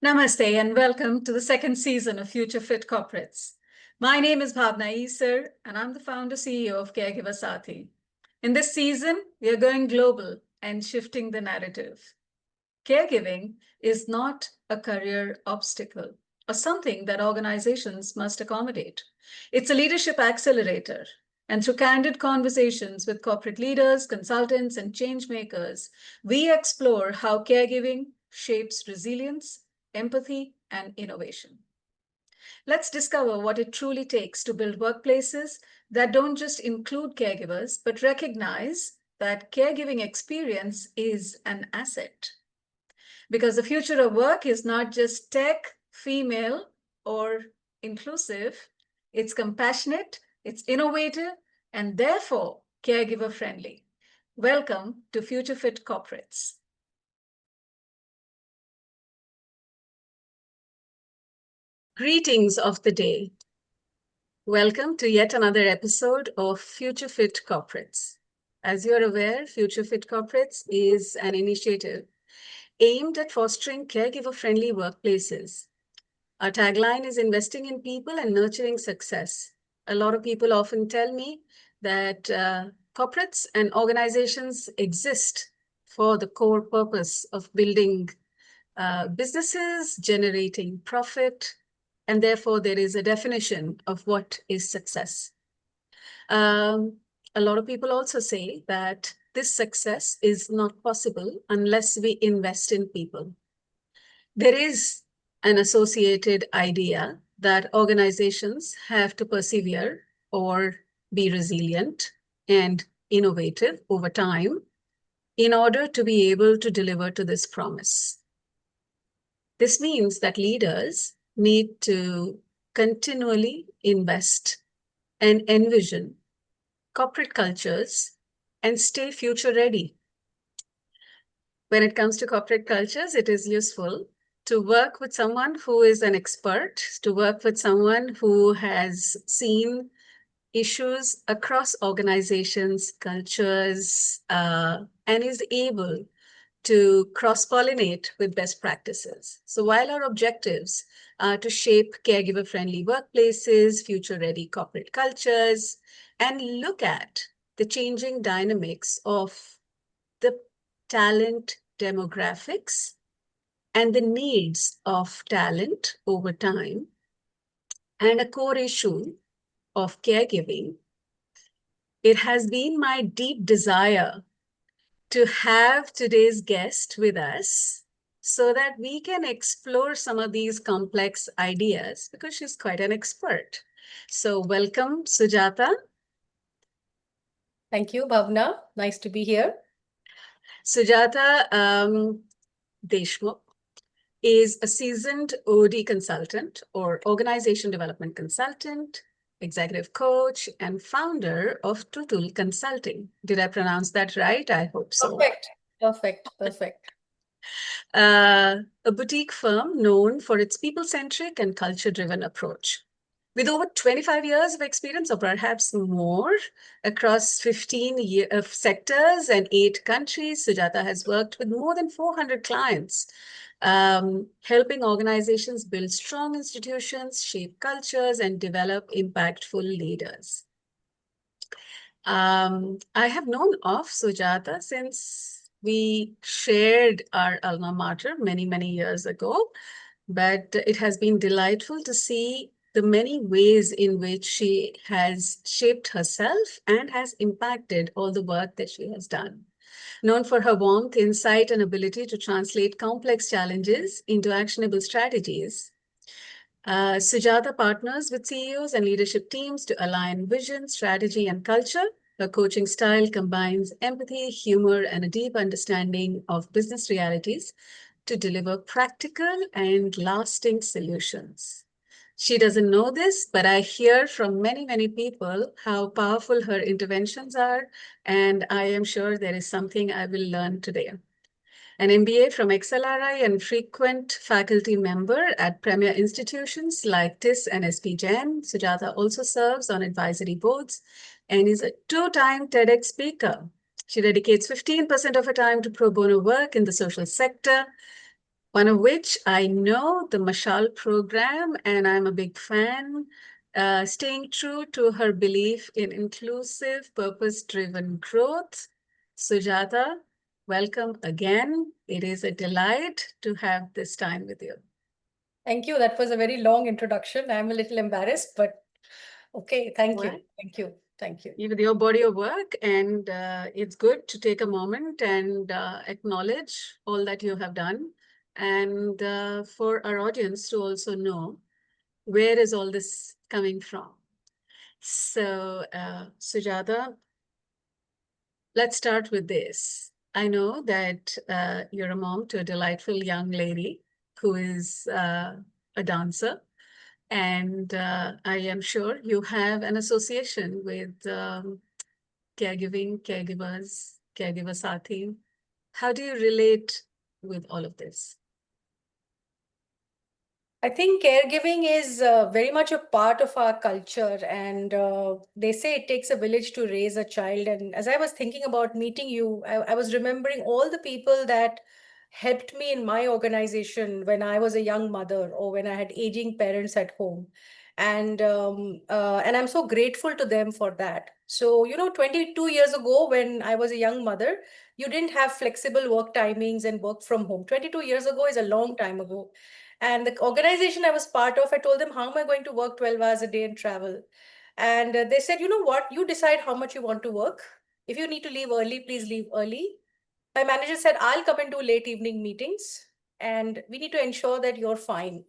Namaste and welcome to the second season of Future Fit Corporates. My name is Bhavana Issar and I'm the founder CEO of Caregiver Saathi. In this season, we are going global and shifting the narrative. Caregiving is not a career obstacle or something that organizations must accommodate. It's a leadership accelerator. And through candid conversations with corporate leaders, consultants, and change makers, we explore how caregiving shapes resilience, empathy, and innovation. Let's discover what it truly takes to build workplaces that don't just include caregivers, but recognize that caregiving experience is an asset. Because the future of work is not just tech, female, or inclusive, it's compassionate, it's innovative, and therefore caregiver friendly. Welcome to Future Fit Corporates. Greetings of the day. Welcome to yet another episode of Future Fit Corporates. As you're aware, Future Fit Corporates is an initiative aimed at fostering caregiver-friendly workplaces. Our tagline is investing in people and nurturing success. A lot of people often tell me that corporates and organizations exist for the core purpose of building businesses, generating profit, and therefore there is a definition of what is success. A lot of people also say that this success is not possible unless we invest in people. There is an associated idea that organizations have to persevere or be resilient and innovative over time in order to be able to deliver to this promise. This means that leaders need to continually invest and envision corporate cultures and stay future ready. When it comes to corporate cultures, it is useful to work with someone who is an expert, to work with someone who has seen issues across organizations, cultures, and is able to cross-pollinate with best practices. So while our objectives are to shape caregiver-friendly workplaces, future-ready corporate cultures, and look at the changing dynamics of the talent demographics and the needs of talent over time, and a core issue of caregiving, it has been my deep desire to have today's guest with us so that we can explore some of these complex ideas because she's quite an expert. So welcome, Sujata. Thank you, Bhavana. Nice to be here. Sujata Deshmukh is a seasoned OD consultant or organization development consultant, executive coach, and founder of Tutul Consulting. Did I pronounce that right? I hope so. Perfect. A boutique firm known for its people-centric and culture-driven approach. With over 25 years of experience, or perhaps more, across 15 sectors and 8 countries, Sujata has worked with more than 400 clients, helping organizations build strong institutions, shape cultures, and develop impactful leaders. I have known of Sujata since we shared our alma mater many years ago, but it has been delightful to see the many ways in which she has shaped herself and has impacted all the work that she has done. Known for her warmth, insight, and ability to translate complex challenges into actionable strategies, Sujata partners with CEOs and leadership teams to align vision, strategy, and culture. Her coaching style combines empathy, humor, and a deep understanding of business realities to deliver practical and lasting solutions. She doesn't know this, but I hear from many people how powerful her interventions are, and I am sure there is something I will learn today. An MBA from XLRI and frequent faculty member at premier institutions like TIS and SP Jain, Sujata also serves on advisory boards and is a 2-time TEDx speaker. She dedicates 15% of her time to pro bono work in the social sector. one of which I know, the Mashal program, and I'm a big fan, staying true to her belief in inclusive, purpose-driven growth. Sujata, welcome again. It is a delight to have this time with you. Thank you. That was a very long introduction. I'm a little embarrassed, but okay. Thank you. Well, Thank you. Thank you. with your body of work, and it's good to take a moment and acknowledge all that you have done, and for our audience to also know where is all this coming from. So, Sujata, let's start with this. I know that you're a mom to a delightful young lady who is a dancer, and I am sure you have an association with caregiving, caregivers, caregiver Saathi. How do you relate with all of this? I think caregiving is very much a part of our culture, and they say it takes a village to raise a child. And as I was thinking about meeting you, I was remembering all the people that helped me in my organization when I was a young mother or when I had aging parents at home. And I'm so grateful to them for that. So, 22 years ago, when I was a young mother, you didn't have flexible work timings and work from home. 22 years ago is a long time ago. And the organization I was part of, I told them, how am I going to work 12 hours a day and travel? And they said, you know what? You decide how much you want to work. If you need to leave early, please leave early. My manager said, I'll come and do late evening meetings, and we need to ensure that you're fine.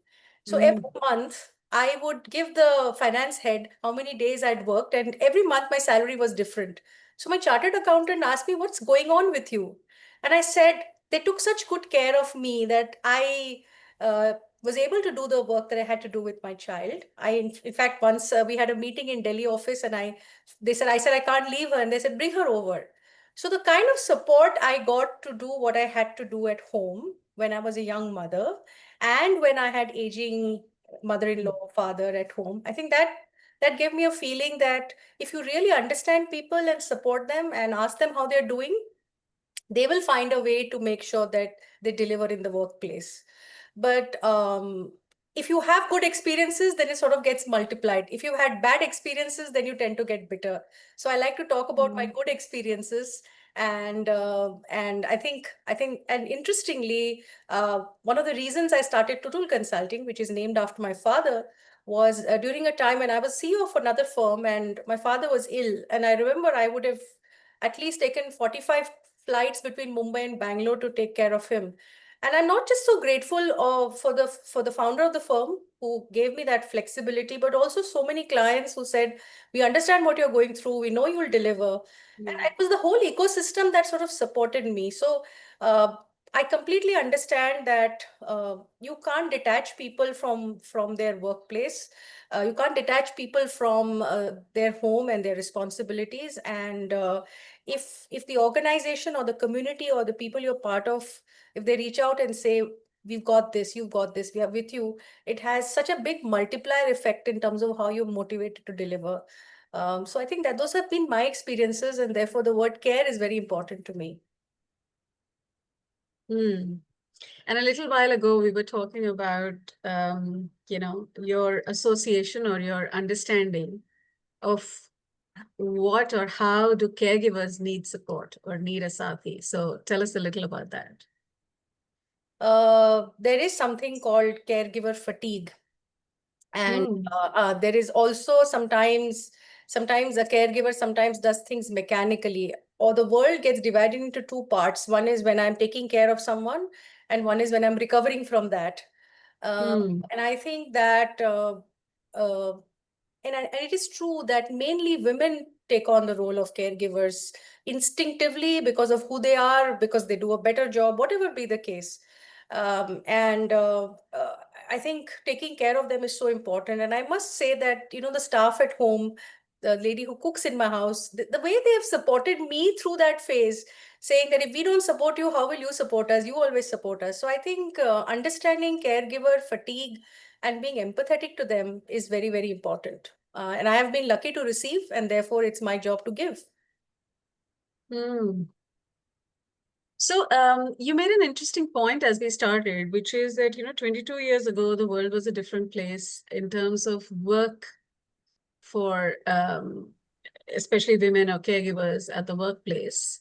So every Mm. month, I would give the finance head how many days I'd worked, and every month my salary was different. So my chartered accountant asked me, what's going on with you? And I said, they took such good care of me that I uh, was able to do the work that I had to do with my child. In fact, once we had a meeting in Delhi office, and I said, I can't leave her. And they said, bring her over. So the kind of support I got to do what I had to do at home when I was a young mother and when I had aging mother-in-law, father at home, I think that gave me a feeling that if you really understand people and support them and ask them how they're doing, they will find a way to make sure that they deliver in the workplace. But if you have good experiences, then it sort of gets multiplied. If you had bad experiences, then you tend to get bitter. So I like to talk about my Mm. good experiences, and I think and interestingly, one of the reasons I started Tutul Consulting, which is named after my father, was during a time when I was CEO of another firm and my father was ill. And I remember I would have at least taken 45 flights between Mumbai and Bangalore to take care of him. And I'm not just so grateful for the founder of the firm who gave me that flexibility, but also so many clients who said, "We understand what you're going through. We know you'll deliver." And Mm. it was the whole ecosystem that sort of supported me. So uh, I completely understand that you can't detach people from their workplace. You can't detach people from their home and their responsibilities. And if the organization or the community or the people you're part of, if they reach out and say, we've got this, you've got this, we are with you, it has such a big multiplier effect in terms of how you're motivated to deliver. So I think that those have been my experiences, and therefore the word care is very important to me. Mm. And a little while ago, we were talking about, your association or your understanding of what or how do caregivers need support or need a Saathi. So tell us a little about that. There is something called caregiver fatigue. And Mm. there is also sometimes a caregiver sometimes does things mechanically, or the world gets divided into two parts. One is when I'm taking care of someone, and one is when I'm recovering from that. Mm. And I think that uh, and it is true that mainly women take on the role of caregivers instinctively because of who they are, because they do a better job, whatever be the case. And I think taking care of them is so important. And I must say that, the staff at home, the lady who cooks in my house, the way they have supported me through that phase, saying that if we don't support you, how will you support us? You always support us. So I think understanding caregiver fatigue and being empathetic to them is very, very important. And I have been lucky to receive, and therefore it's my job to give. Mm. So you made an interesting point as we started, which is that, 22 years ago, the world was a different place in terms of work for especially women or caregivers at the workplace.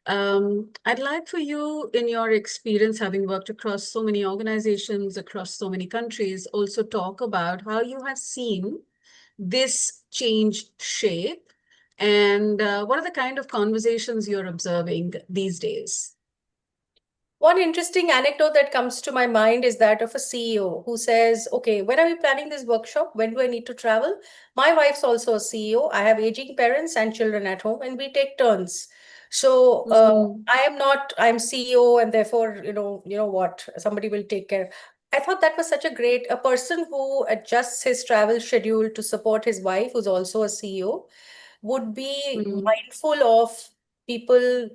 I'd like for you, in your experience, having worked across so many organizations, across so many countries, also talk about how you have seen this change shape and what are the kind of conversations you're observing these days? One interesting anecdote that comes to my mind is that of a CEO who says, okay, when are we planning this workshop? When do I need to travel? My wife's also a CEO. I have aging parents and children at home, and we take turns. So Mm, I'm CEO, and therefore, you know what, somebody will take care. I thought that was such a person who adjusts his travel schedule to support his wife, who's also a CEO, would be mm, mindful of people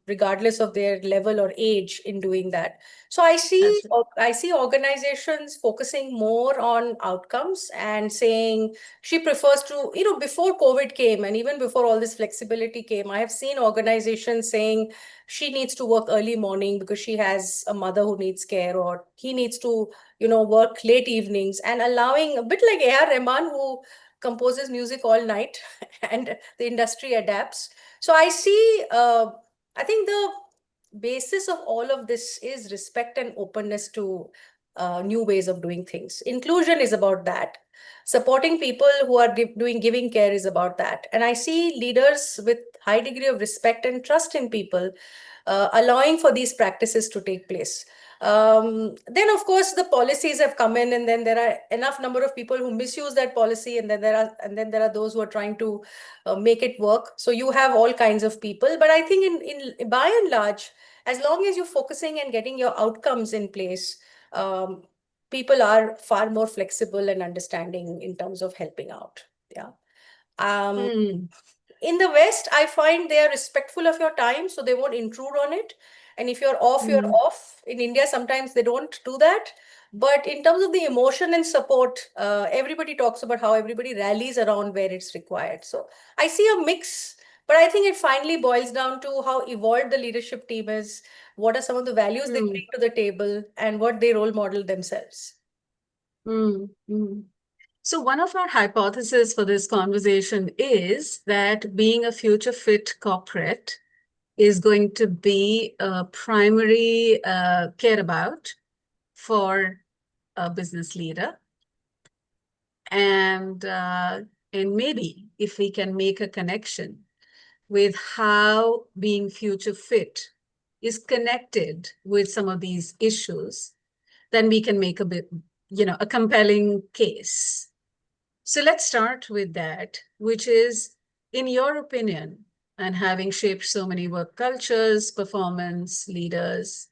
regardless of their level or age in doing that. So that's right. I see organizations focusing more on outcomes and saying she prefers to, before COVID came and even before all this flexibility came, I have seen organizations saying she needs to work early morning because she has a mother who needs care, or he needs to, work late evenings, and allowing, a bit like A.R. Rahman, who composes music all night and the industry adapts. So I think the basis of all of this is respect and openness to new ways of doing things. Inclusion is about that. Supporting people who are doing giving care is about that. And I see leaders with high degree of respect and trust in people allowing for these practices to take place. Then of course the policies have come in, and then there are enough number of people who misuse that policy, and then there are those who are trying to make it work. So you have all kinds of people, but I think in by and large, as long as you're focusing and getting your outcomes in place, um, people are far more flexible and understanding in terms of helping out. Yeah. Um, Mm, in the West, I find they are respectful of your time, so they won't intrude on it. And if you're off, you're mm, off. In India, sometimes they don't do that. But in terms of the emotion and support, everybody talks about how everybody rallies around where it's required. So I see a mix, but I think it finally boils down to how evolved the leadership team is, what are some of the values they mm, bring to the table, and what they role model themselves. mm, mm. So one of our hypotheses for this conversation is that being a future fit corporate is going to be a primary care about for a business leader. And maybe if we can make a connection with how being future fit is connected with some of these issues, then we can make a bit, a compelling case. So let's start with that, which is, in your opinion, and having shaped so many work cultures, performance, leaders,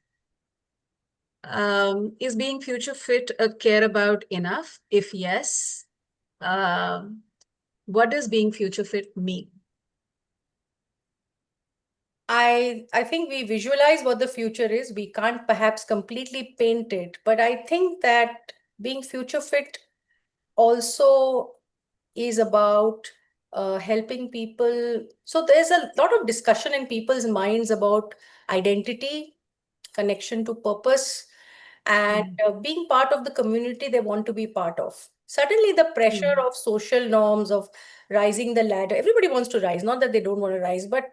is being future fit a care about enough? If yes, um, what does being future fit mean? I think we visualize what the future is. We can't perhaps completely paint it, but I think that being future fit also is about helping people. So there's a lot of discussion in people's minds about identity, connection to purpose, and Mm, being part of the community they want to be part of. Suddenly, the pressure mm, of social norms, of rising the ladder, everybody wants to rise, not that they don't want to rise, but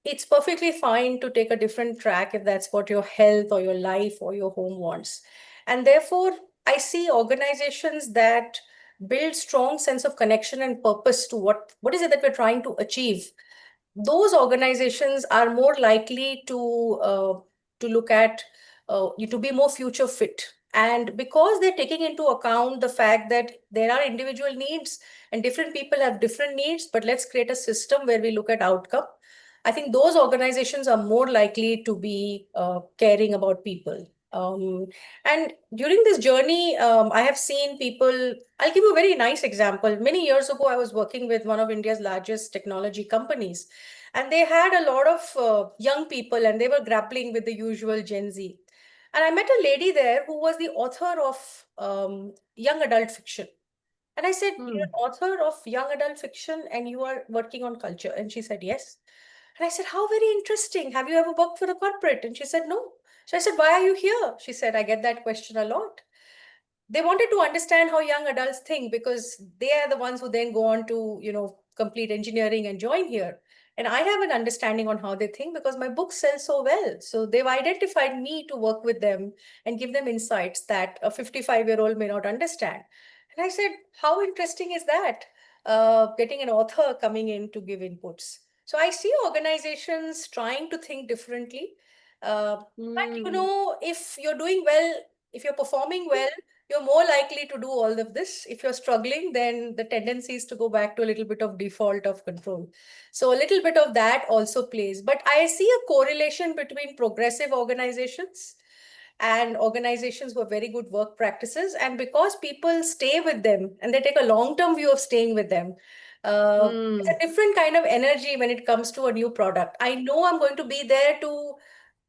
it's perfectly fine to take a different track if that's what your health or your life or your home wants. And therefore, I see organizations that build strong sense of connection and purpose to what is it that we're trying to achieve. Those organizations are more likely to look at to be more future fit, and because they're taking into account the fact that there are individual needs and different people have different needs, but let's create a system where we look at outcome. I think those organizations are more likely to be caring about people. And during this journey, I have seen people. I'll give you a very nice example. Many years ago, I was working with one of India's largest technology companies, and they had a lot of young people, and they were grappling with the usual Gen Z. And I met a lady there who was the author of young adult fiction. And I said, "You're mm, an author of young adult fiction and you are working on culture." And she said, "Yes." And I said, how very interesting. Have you ever worked for a corporate? And she said, no. So I said, why are you here? She said, I get that question a lot. They wanted to understand how young adults think because they are the ones who then go on to, complete engineering and join here. And I have an understanding on how they think because my books sell so well. So they've identified me to work with them and give them insights that a 55-year-old may not understand. And I said, how interesting is that? Getting an author coming in to give inputs. So I see organizations trying to think differently. But Mm, if you're doing well, if you're performing well, you're more likely to do all of this. If you're struggling, then the tendency is to go back to a little bit of default of control. So a little bit of that also plays. But I see a correlation between progressive organizations and organizations who have very good work practices. And because people stay with them and they take a long-term view of staying with them, it's mm, a different kind of energy when it comes to a new product. I know I'm going to be there to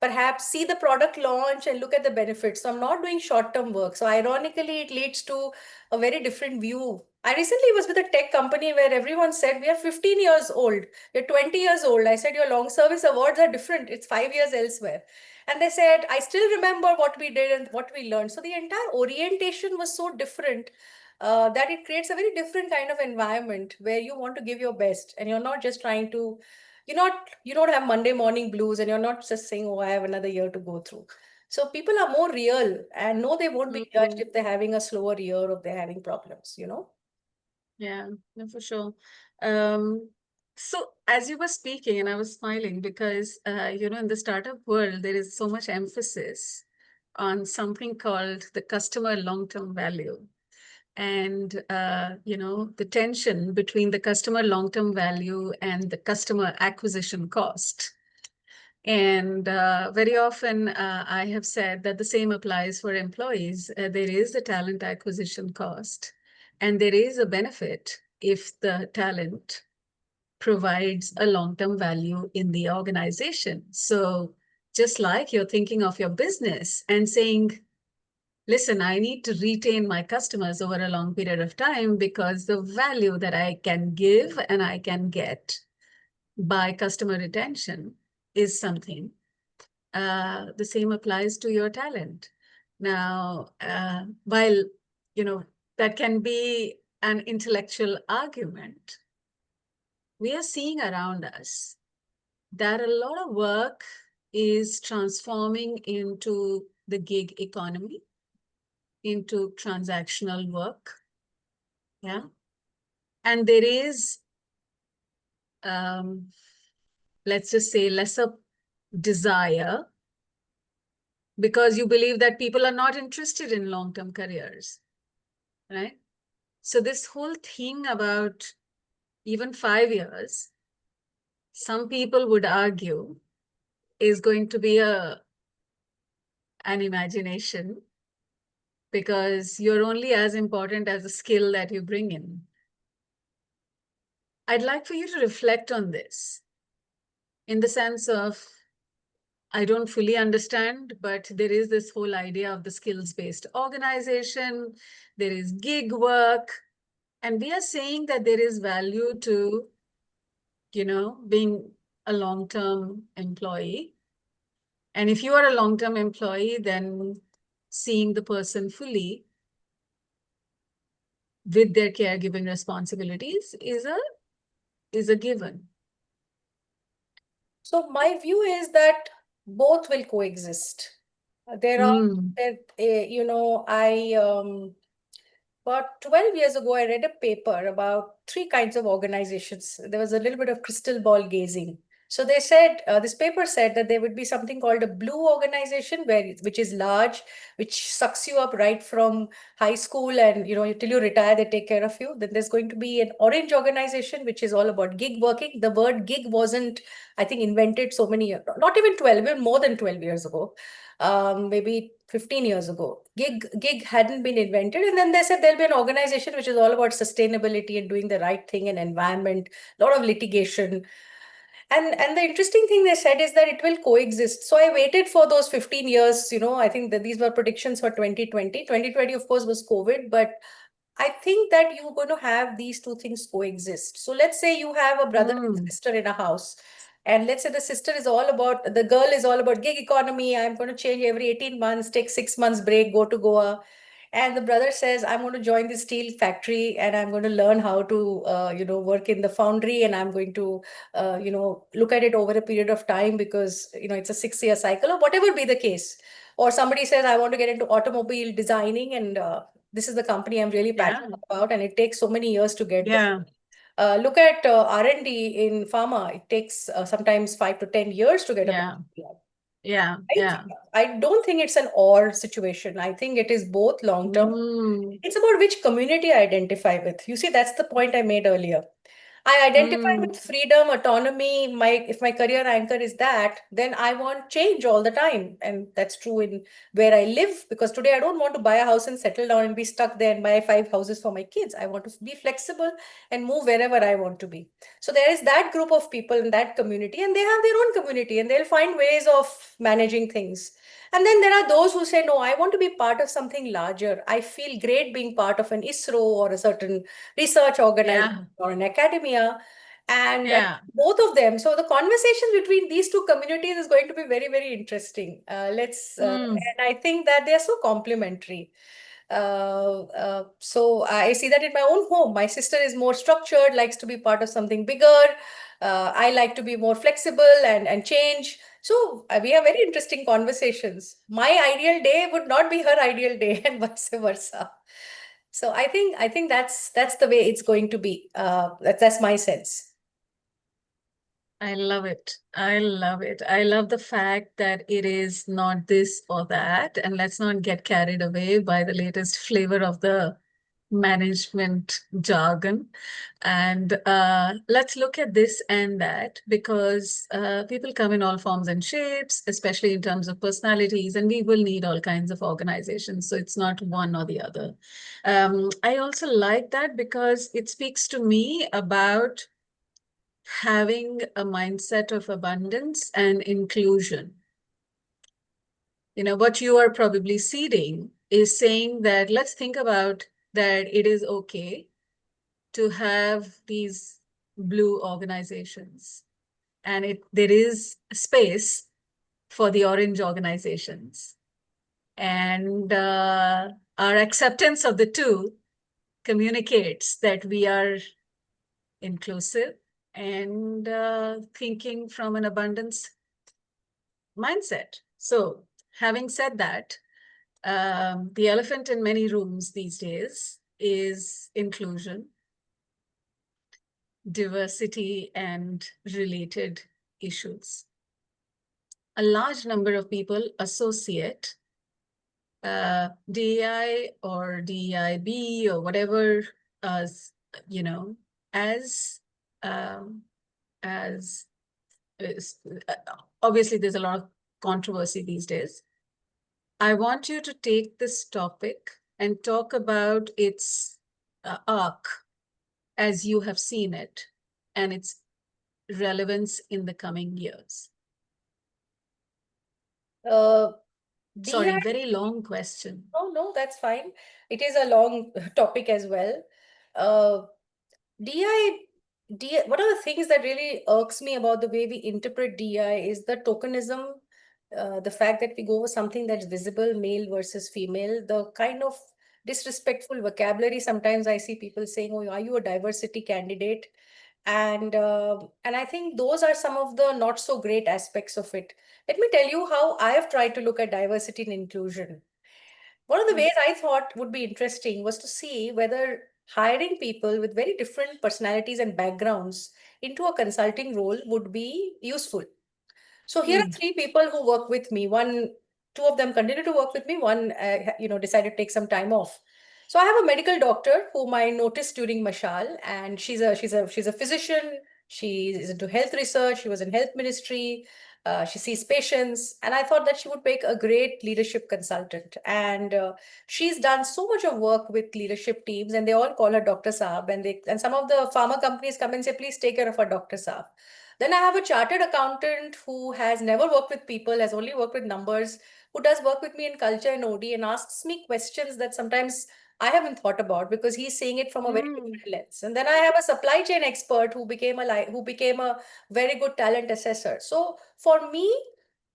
perhaps see the product launch and look at the benefits. So I'm not doing short-term work. So ironically, it leads to a very different view. I recently was with a tech company where everyone said, we are 15 years old, you're 20 years old. I said, your long service awards are different. It's 5 years elsewhere. And they said, I still remember what we did and what we learned. So the entire orientation was so different that it creates a very different kind of environment where you want to give your best and you're not just trying to you don't have Monday morning blues and you're not just saying, oh, I have another year to go through. So people are more real and know they won't be judged mm. if they're having a slower year or if they're having problems. Yeah, no, for sure. Um, so as you were speaking, and I was smiling because, in the startup world, there is so much emphasis on something called the customer long-term value. And, the tension between the customer long-term value and the customer acquisition cost. And very often, I have said that the same applies for employees. There is a talent acquisition cost, and there is a benefit if the talent provides a long-term value in the organization. So just like you're thinking of your business and saying, listen, I need to retain my customers over a long period of time because the value that I can give and I can get by customer retention is something. The same applies to your talent. Now, while, you know, that can be an intellectual argument, we are seeing around us that a lot of work is transforming into the gig economy, into transactional work. Yeah. And there is, um, let's just say, lesser desire because you believe that people are not interested in long-term careers, right? So this whole thing about even 5 years, some people would argue, is going to be an imagination because you're only as important as the skill that you bring in. I'd like for you to reflect on this in the sense of, I don't fully understand, but there is this whole idea of the skills-based organization, there is gig work, and we are saying that there is value to, being a long-term employee. And if you are a long-term employee, then seeing the person fully with their caregiving responsibilities is a given. So my view is that both will coexist. There are, Mm, about 12 years ago, I read a paper about three kinds of organizations. There was a little bit of crystal ball gazing. So they said, this paper said that there would be something called a blue organization, which is large, which sucks you up right from high school and, till you retire, they take care of you. Then there's going to be an orange organization, which is all about gig working. The word gig wasn't, I think, invented so many years, not even 12, even more than 12 years ago, maybe 15 years ago. Gig hadn't been invented. And then they said there'll be an organization which is all about sustainability and doing the right thing and environment, a lot of litigation. And the interesting thing they said is that it will coexist. So I waited for those 15 years, I think that these were predictions for 2020. 2020, of course, was COVID, but I think that you're going to have these two things coexist. So let's say you have a brother and mm, sister in a house. And let's say the girl is all about gig economy. I'm going to change every 18 months, take 6 months break, go to Goa. And the brother says, I'm going to join the steel factory and I'm going to learn how to, work in the foundry, and I'm going to, look at it over a period of time because, it's a 6 year cycle or whatever be the case. Or somebody says, I want to get into automobile designing, and this is the company I'm really Yeah. passionate about, and it takes so many years to get there. Yeah. Look at R&D in pharma. It takes sometimes 5 to 10 years to get a Yeah. product. Yeah. I Yeah. think, I don't think it's an or situation. I think it is both long term. Mm. It's about which community I identify with. You see, that's the point I made earlier. I identify with Mm. freedom, autonomy. If my career anchor is that, then I want change all the time. And that's true in where I live, because today I don't want to buy a house and settle down and be stuck there and buy 5 houses for my kids. I want to be flexible and move wherever I want to be. So there is that group of people in that community, and they have their own community, and they'll find ways of managing things. And then there are those who say, no, I want to be part of something larger. I feel great being part of an ISRO or a certain research organization Yeah. or an academia. And Yeah. both of them. So the conversation between these two communities is going to be very, very interesting. Mm. And I think that they are so complementary. So I see that in my own home. My sister is more structured, likes to be part of something bigger. I like to be more flexible and change. So we have very interesting conversations. My ideal day would not be her ideal day, and vice versa. So I think that's the way it's going to be. That's my sense. I love it. I love it. I love the fact that it is not this or that. And let's not get carried away by the latest flavor of the management jargon. And let's look at this and that, because people come in all forms and shapes, especially in terms of personalities, and we will need all kinds of organizations. So it's not one or the other. I also like that because it speaks to me about having a mindset of abundance and inclusion. What you are probably seeding is saying that let's think about that it is okay to have these blue organizations, and there is space for the orange organizations. And our acceptance of the two communicates that we are inclusive and thinking from an abundance mindset. So, having said that, the elephant in many rooms these days is inclusion, diversity, and related issues. A large number of people associate DEI or DEIB or whatever as, as um, as obviously there's a lot of controversy these days. I want you to take this topic and talk about its arc as you have seen it and its relevance in the coming years. Uh, Sorry, DI, very long question. oh no, that's fine. It is a long topic as well. Uh, DI, one of the things that really irks me about the way we interpret DI is the tokenism, the fact that we go over something that's visible, male versus female, the kind of disrespectful vocabulary. Sometimes I see people saying, "Oh, are you a diversity candidate?" And I think those are some of the not so great aspects of it. Let me tell you how I have tried to look at diversity and inclusion. One of the ways I thought would be interesting was to see whether hiring people with very different personalities and backgrounds into a consulting role would be useful. So here are Mm. three people who work with me. Two of them continue to work with me. One, decided to take some time off. So I have a medical doctor whom I noticed during Mashal, and she's a physician. She is into health research. She was in health ministry. She sees patients, and I thought that she would make a great leadership consultant. And she's done so much of work with leadership teams, and they all call her Dr. Saab. And some of the pharma companies come and say, "Please take care of our Dr. Saab." Then I have a chartered accountant who has never worked with people, has only worked with numbers, who does work with me in culture and OD and asks me questions that sometimes I haven't thought about, because he's seeing it from a very Mm. different lens. And then I have a supply chain expert who became a very good talent assessor. So for me,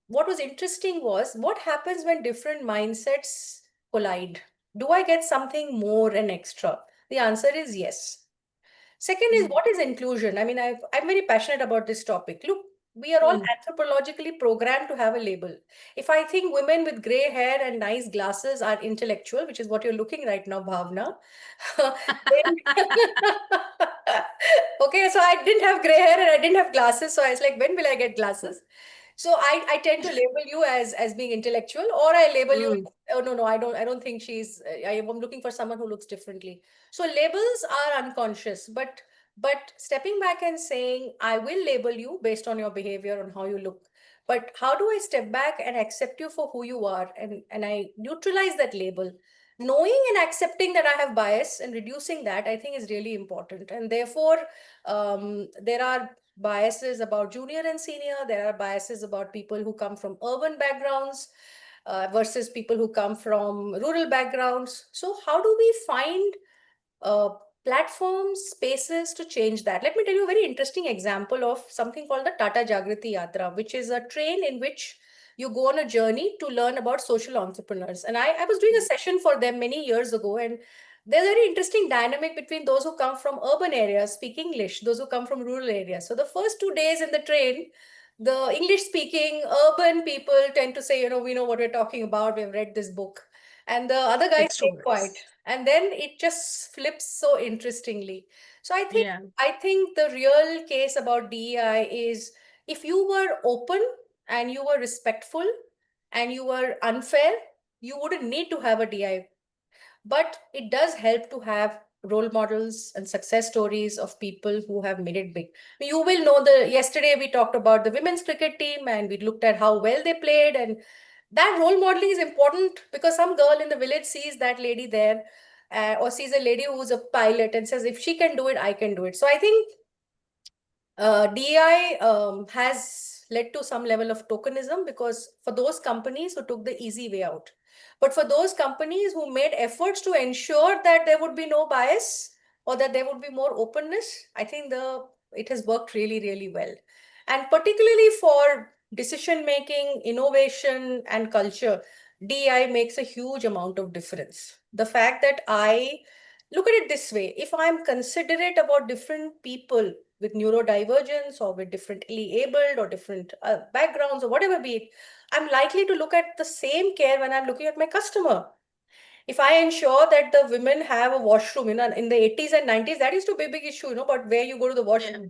what was interesting was what happens when different mindsets collide. Do I get something more and extra? The answer is yes. Second is, Mm. what is inclusion? I mean, I'm very passionate about this topic. Look, we are all Mm. anthropologically programmed to have a label. If I think women with gray hair and nice glasses are intellectual, which is what you're looking right now, Bhavna, then okay, so I didn't have gray hair and I didn't have glasses. So I was like, when will I get glasses? So I tend to label you as being intellectual, or I label you Mm. as, oh no, I don't think she's, I'm looking for someone who looks differently. So labels are unconscious, but stepping back and saying, I will label you based on your behavior, on how you look. But how do I step back and accept you for who you are? And I neutralize that label. Knowing and accepting that I have bias and reducing that, I think, is really important. And therefore, there are biases about junior and senior. There are biases about people who come from urban backgrounds versus people who come from rural backgrounds. So, how do we find uh, platforms, spaces to change that? Let me tell you a very interesting example of something called the Tata Jagriti Yatra, which is a train in which you go on a journey to learn about social entrepreneurs. And I was doing a session for them many years ago, and there's a very interesting dynamic between those who come from urban areas, speak English, those who come from rural areas. So the first 2 days in the train, the English speaking urban people tend to say, we know what we're talking about, we've read this book. And the other guys stay quiet, Extroverts. and then it just flips so interestingly. So I think Yeah. I think the real case about DEI is, if you were open and you were respectful and you were unfair, you wouldn't need to have a DI. But it does help to have role models and success stories of people who have made it big. You will know, the yesterday we talked about the women's cricket team and we looked at how well they played, and that role modeling is important because some girl in the village sees that lady there, or sees a lady who's a pilot and says, if she can do it, I can do it. So I think DI has led to some level of tokenism, because for those companies who took the easy way out. But for those companies who made efforts to ensure that there would be no bias or that there would be more openness, I think it has worked really, really well. And particularly for decision making, innovation, and culture, DI makes a huge amount of difference. The fact that I look at it this way, if I'm considerate about different people with neurodivergence or with differently abled or different backgrounds or whatever be it, I'm likely to look at the same care when I'm looking at my customer. If I ensure that the women have a washroom, in the 80s and 90s, that used to be a big issue, but where you go to the washroom.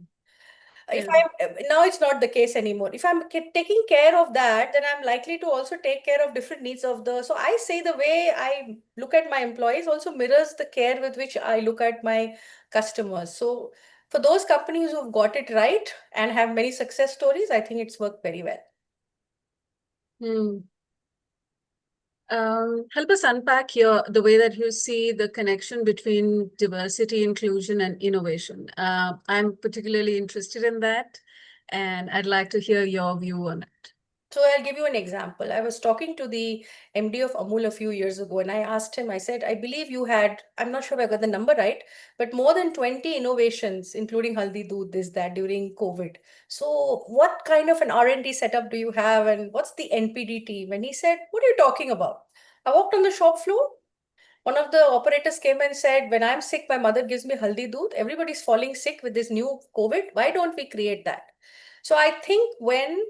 Yeah. If Yeah. I'm now, it's not the case anymore. If I'm taking care of that, then I'm likely to also take care of different needs of the. So I say the way I look at my employees also mirrors the care with which I look at my customers. So for those companies who've got it right and have many success stories, I think it's worked very well. Mm. Help us unpack here the way that you see the connection between diversity, inclusion, and innovation. I'm particularly interested in that, and I'd like to hear your view on it. So I'll give you an example. I was talking to the MD of Amul a few years ago, and I asked him, I said, I believe you had, I'm not sure if I got the number right, but more than 20 innovations, including Haldi Doodh, this, that, during COVID. So what kind of an R&D setup do you have, and what's the NPD team? And he said, what are you talking about? I walked on the shop floor. One of the operators came and said, when I'm sick, my mother gives me Haldi Doodh. Everybody's falling sick with this new COVID. Why don't we create that? So I think when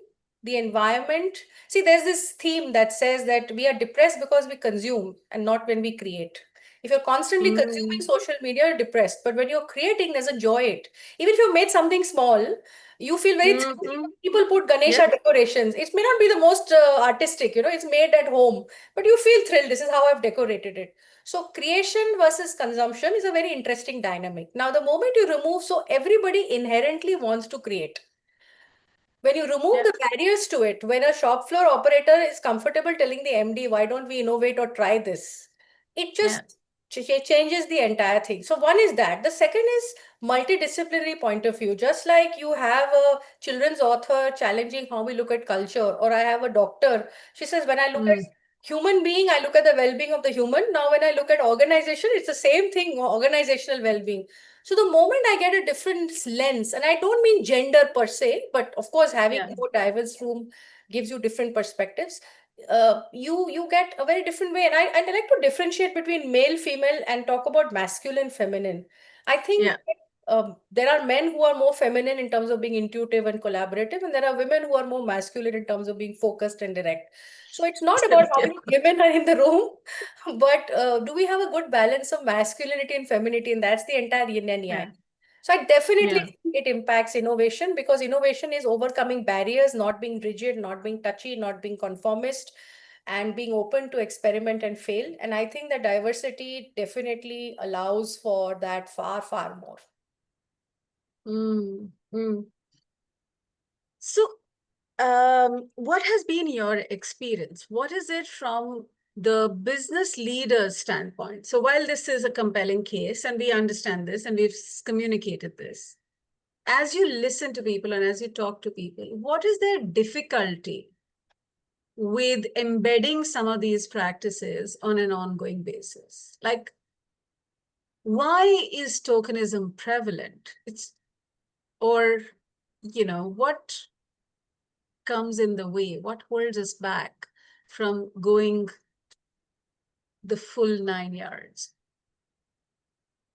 the environment, see, there's this theme that says that we are depressed because we consume and not when we create. If you're constantly consuming Mm. social media, you're depressed. But when you're creating, there's a joy it. Even if you've made something small, you feel very thrilled. Mm-hmm. People put Ganesha Yep. decorations. It may not be the most artistic, it's made at home, but you feel thrilled. This is how I've decorated it. So creation versus consumption is a very interesting dynamic. Now, the moment you remove, so everybody inherently wants to create. When you remove Yep. the barriers to it, when a shop floor operator is comfortable telling the MD, why don't we innovate or try this? It Yeah. just changes the entire thing. So one is that. The second is multidisciplinary point of view. Just like you have a children's author challenging how we look at culture, or I have a doctor. She says, when I look at Mm. human being, I look at the well-being of the human. Now, when I look at organization, it's the same thing, organizational well-being. So the moment I get a different lens, and I don't mean gender per se, but of course, having Yeah. more diverse room gives you different perspectives. You get a very different way, and I like to differentiate between male, female, and talk about masculine, feminine. I think Yeah. there are men who are more feminine in terms of being intuitive and collaborative, and there are women who are more masculine in terms of being focused and direct. So it's not about how Correct. many women are in the room, but do we have a good balance of masculinity and femininity? And that's the entire yin and yang. Yeah. So I definitely Yeah. think it impacts innovation, because innovation is overcoming barriers, not being rigid, not being touchy, not being conformist, and being open to experiment and fail. And I think that diversity definitely allows for that far, far more. Mm. Mm. So, what has been your experience? What is it from the business leader's standpoint? So, while this is a compelling case and we understand this and we've communicated this, as you listen to people and as you talk to people, what is their difficulty with embedding some of these practices on an ongoing basis? Like, why is tokenism prevalent? Or, what comes in the way? What holds us back from going the full 9 yards?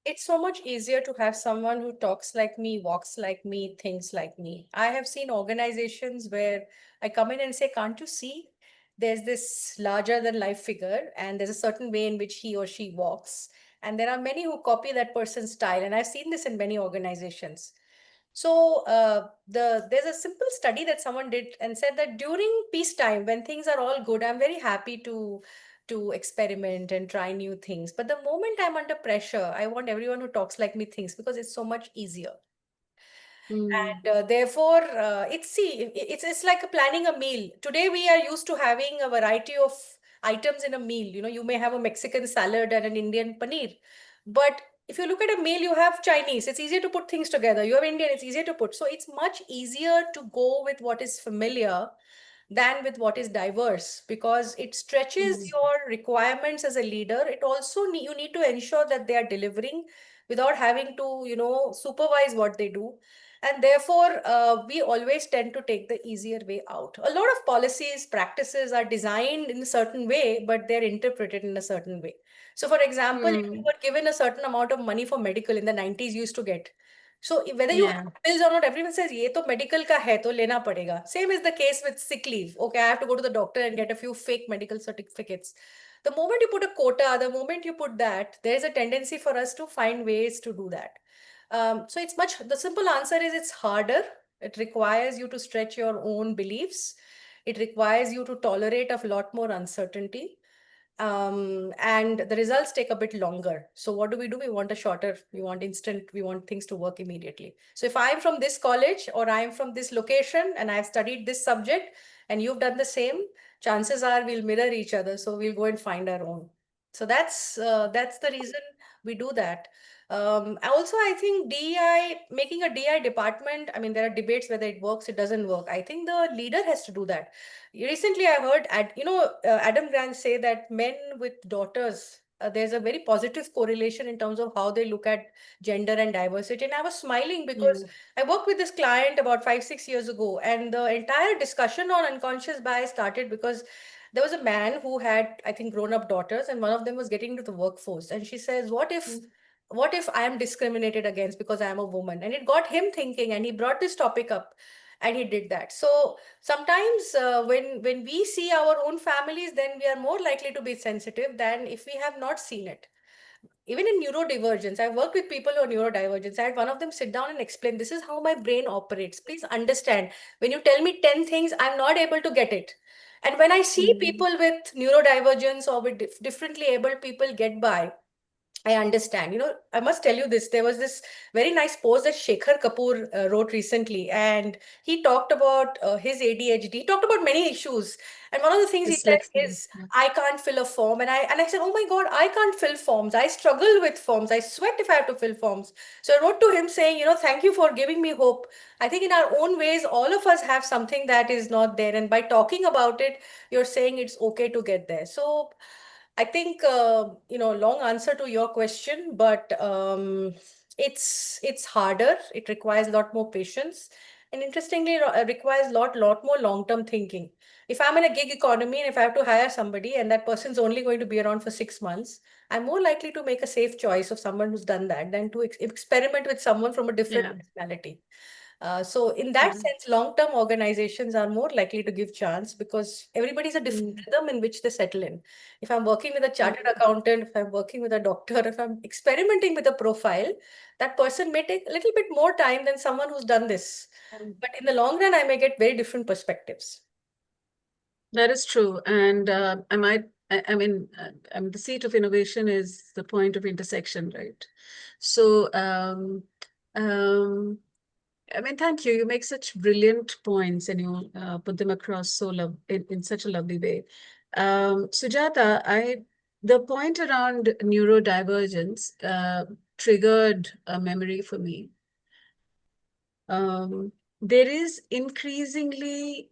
It's so much easier to have someone who talks like me, walks like me, thinks like me. I have seen organizations where I come in and say, "Can't you see? There's this larger than life figure, and there's a certain way in which he or she walks." And there are many who copy that person's style. And I've seen this in many organizations. So there's a simple study that someone did and said that during peacetime, when things are all good, I'm very happy to experiment and try new things. But the moment I'm under pressure, I want everyone who talks like me thinks, because it's so much easier. Mm, And therefore, it's like planning a meal. Today we are used to having a variety of items in a meal. You know, you may have a Mexican salad and an Indian paneer, but if you look at a meal, you have Chinese. It's easier to put things together. You have Indian. It's easier to put. So it's much easier to go with what is familiar than with what is diverse, because it stretches mm, your requirements as a leader. It also you need to ensure that they are delivering without having to supervise what they do. And therefore we always tend to take the easier way out. A lot of policies, practices are designed in a certain way, but they're interpreted in a certain way. So for example, if you mm, were given a certain amount of money for medical in the 90s, you used to get. So whether you yeah. have bills or not, everyone says, "ये तो medical का है तो लेना पड़ेगा." Same is the case with sick leave. Okay, I have to go to the doctor and get a few fake medical certificates. The moment you put a quota, the moment you put that, there is a tendency for us to find ways to do that. So the simple answer is it's harder. It requires you to stretch your own beliefs. It requires you to tolerate a lot more uncertainty. And the results take a bit longer. So what do? We want a shorter, we want instant, we want things to work immediately. So if I'm from this college or I'm from this location and I've studied this subject and you've done the same, chances are we'll mirror each other. So we'll go and find our own. So that's the reason we do that. Also, I think DEI, making a DEI department, I mean, there are debates whether it works, it doesn't work. I think the leader has to do that. Recently, I heard, Adam Grant say that men with daughters, there's a very positive correlation in terms of how they look at gender and diversity. And I was smiling because Mm, I worked with this client about 5, 6 years ago, and the entire discussion on unconscious bias started because there was a man who had, I think, grown up daughters, and one of them was getting into the workforce. And she says, mm, what if I am discriminated against because I am a woman? And it got him thinking, and he brought this topic up, and he did that. So sometimes when we see our own families, then we are more likely to be sensitive than if we have not seen it. Even in neurodivergence, I've worked with people who are neurodivergence. I had one of them sit down and explain, this is how my brain operates. Please understand, when you tell me 10 things, I'm not able to get it. And when I see mm, people with neurodivergence or with differently able people get by, I understand. I must tell you this. There was this very nice post that Shekhar Kapoor wrote recently, and he talked about his ADHD. He talked about many issues, and one of the things he said Dyslexia. is, Yeah. "I can't fill a form," and I said, "Oh my God, I can't fill forms. I struggle with forms. I sweat if I have to fill forms." So I wrote to him saying, "Thank you for giving me hope. I think in our own ways, all of us have something that is not there, and by talking about it, you're saying it's okay to get there." So I think long answer to your question, but it's harder. It requires a lot more patience, and interestingly, requires lot more long-term thinking. If I'm in a gig economy and if I have to hire somebody and that person's only going to be around for 6 months, I'm more likely to make a safe choice of someone who's done that than to experiment with someone from a different Yeah. personality. So in that Yeah. sense, long-term organizations are more likely to give chance because everybody's a different Mm. rhythm in which they settle in. If I'm working with a Yeah. chartered accountant, if I'm working with a doctor, if I'm experimenting with a profile, that person may take a little bit more time than someone who's done this. But in the long run, I may get very different perspectives. That is true. And I mean, the seat of innovation is the point of intersection, right? So, um, I mean, thank you. You make such brilliant points and you put them across so in such a lovely way. Sujata, the point around neurodivergence triggered a memory for me. There is increasingly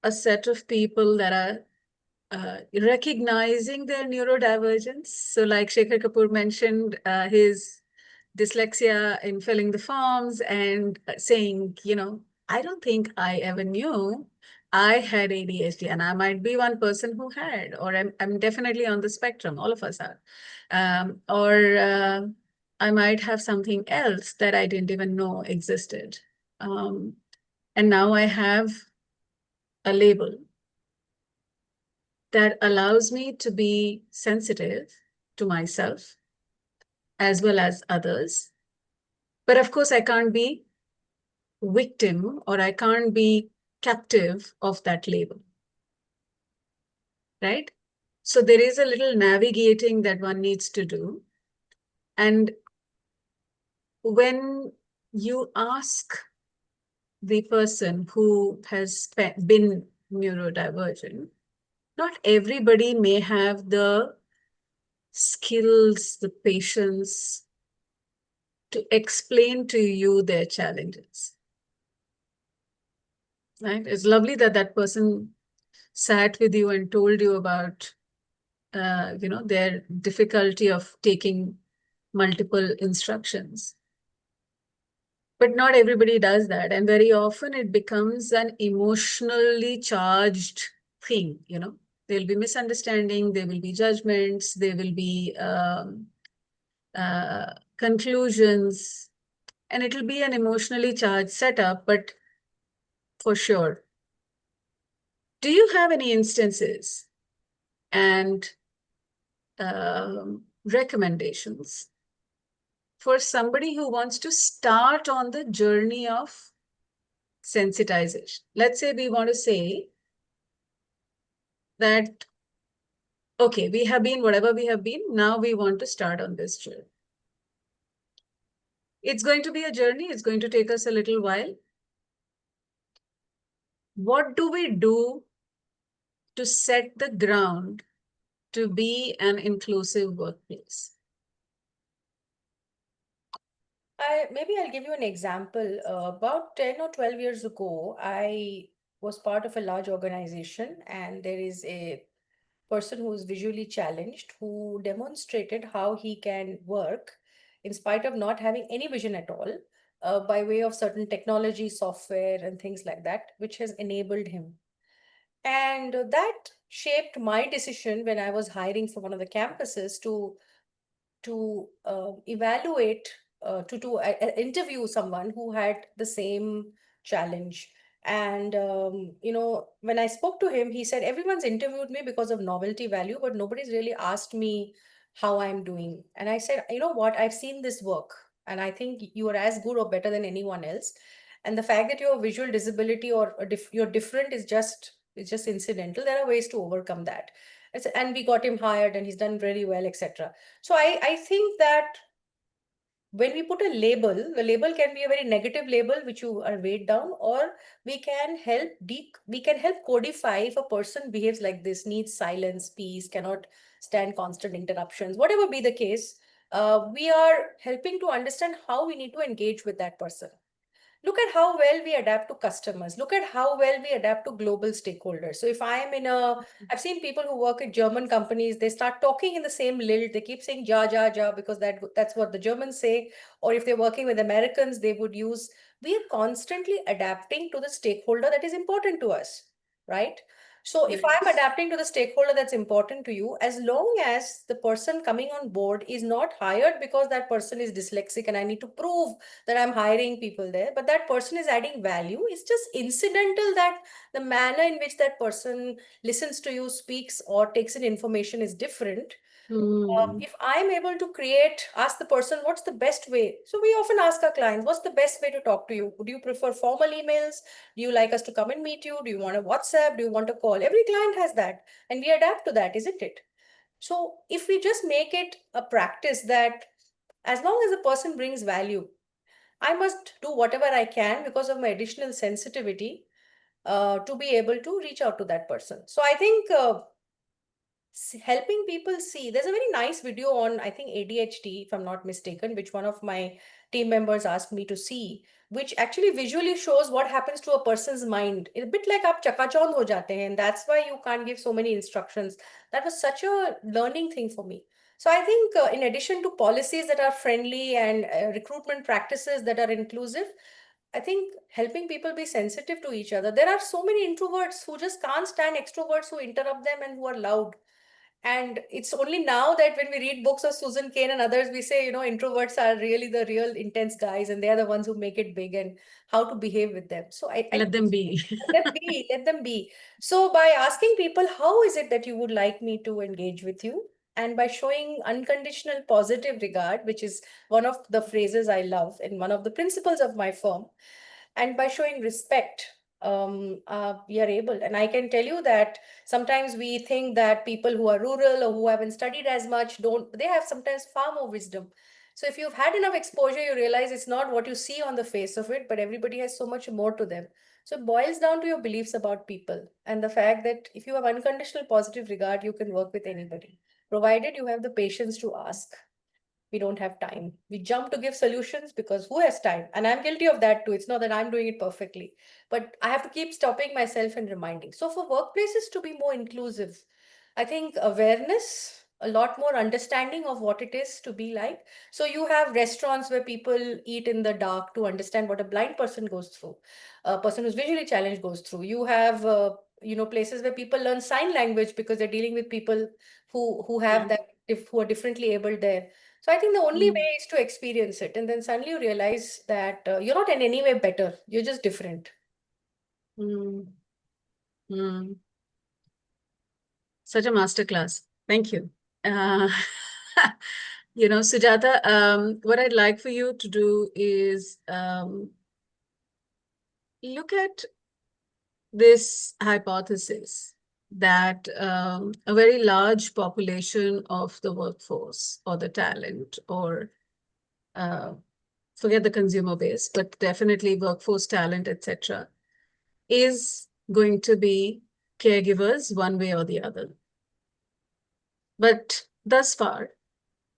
a set of people that are recognizing their neurodivergence. So, like Shekhar Kapoor mentioned, his dyslexia in filling the forms and saying, I don't think I ever knew I had ADHD, and I might be one person who had, or I'm definitely on the spectrum. All of us are, or I might have something else that I didn't even know existed, um, and now I have a label that allows me to be sensitive to myself as well as others. But of course, I can't be victim or I can't be captive of that label, right? So there is a little navigating that one needs to do. And when you ask the person who has been neurodivergent, not everybody may have the skills, the patience to explain to you their challenges. Right? It's lovely that that person sat with you and told you about, their difficulty of taking multiple instructions. But not everybody does that, and very often it becomes an emotionally charged thing. There will be misunderstanding, there will be judgments, there will be conclusions, and it'll be an emotionally charged setup, but for sure. Do you have any instances and recommendations for somebody who wants to start on the journey of sensitization? Let's say we want to say that, okay, we have been whatever we have been, now we want to start on this journey. It's going to be a journey, it's going to take us a little while. What do we do to set the ground to be an inclusive workplace? Maybe I'll give you an example. About 10 or 12 years ago, I was part of a large organization, and there is a person who is visually challenged who demonstrated how he can work in spite of not having any vision at all, by way of certain technology, software, and things like that, which has enabled him. And that shaped my decision when I was hiring for one of the campuses to evaluate to interview someone who had the same challenge. And when I spoke to him, he said everyone's interviewed me because of novelty value, but nobody's really asked me how I'm doing. And I said, you know what, I've seen this work, and I think you are as good or better than anyone else. And the fact that you have visual disability or you're different is just incidental. There are ways to overcome that. And we got him hired and he's done very well, etc. So I think that when we put a label, the label can be a very negative label which you are weighed down, or we can help codify if a person behaves like this, needs silence, peace, cannot stand constant interruptions, whatever be the case. We are helping to understand how we need to engage with that person. Look at how well we adapt to customers. Look at how well we adapt to global stakeholders. So if I am in a, I've seen people who work at German companies, they start talking in the same lilt. They keep saying ja, ja, ja, because that's what the Germans say. Or if they're working with Americans, they would use, we are constantly adapting to the stakeholder that is important to us, right? So if I'm Yes. adapting to the stakeholder that's important to you, as long as the person coming on board is not hired because that person is dyslexic and I need to prove that I'm hiring people there, but that person is adding value. It's just incidental that the manner in which that person listens to you, speaks, or takes in information is different. Mm. If I'm able to ask the person, what's the best way? So we often ask our clients, what's the best way to talk to you? Would you prefer formal emails? Do you like us to come and meet you? Do you want a WhatsApp? Do you want a call? Every client has that, and we adapt to that, isn't it? So if we just make it a practice that as long as the person brings value, I must do whatever I can because of my additional sensitivity to be able to reach out to that person. So I think helping people see, there's a very nice video on, I think, ADHD, if I'm not mistaken, which one of my team members asked me to see, which actually visually shows what happens to a person's mind. It's a bit like aap chakachond ho jate hain, and that's why you can't give so many instructions. That was such a learning thing for me. So I think in addition to policies that are friendly and recruitment practices that are inclusive, I think helping people be sensitive to each other. There are so many introverts who just can't stand extroverts who interrupt them and who are loud. And it's only now that when we read books of Susan Cain and others, we say, introverts are really the real intense guys, and they're the ones who make it big, and how to behave with them. So I Let them be. let them be, let them be. So by asking people, how is it that you would like me to engage with you? And by showing unconditional positive regard, which is one of the phrases I love and one of the principles of my firm, and by showing respect, we are able. And I can tell you that sometimes we think that people who are rural or who haven't studied as much they have sometimes far more wisdom. So if you've had enough exposure, you realize it's not what you see on the face of it, but everybody has so much more to them. So it boils down to your beliefs about people and the fact that if you have unconditional positive regard, you can work with anybody, provided you have the patience to ask. We don't have time. We jump to give solutions because who has time? And I'm guilty of that too. It's not that I'm doing it perfectly, but I have to keep stopping myself and reminding. So for workplaces to be more inclusive, I think awareness, a lot more understanding of what it is to be like. So you have restaurants where people eat in the dark to understand what a blind person goes through, a person who's visually challenged goes through. You have places where people learn sign language because they're dealing with people who have Yeah. that, who are differently able there. So I think the only Mm. way is to experience it, and then suddenly you realize that you're not in any way better. You're just different. Mm. Mm. Such a masterclass. Thank you. Uh, Sujata, what I'd like for you to do is look at this hypothesis that a very large population of the workforce or the talent or uh, forget the consumer base, but definitely workforce talent, etc., is going to be caregivers one way or the other. But thus far,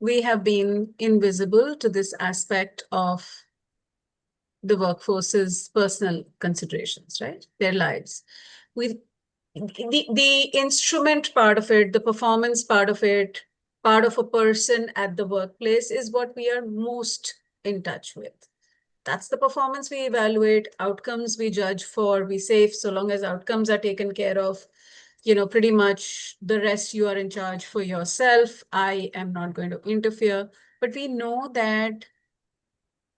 we have been invisible to this aspect of the workforce's personal considerations, right? Their lives. We the instrument part of it, the performance part of it, part of a person at the workplace is what we are most in touch with. That's the performance we evaluate, outcomes we judge for, we say if so long as outcomes are taken care of, pretty much the rest you are in charge for yourself. I am not going to interfere. But we know that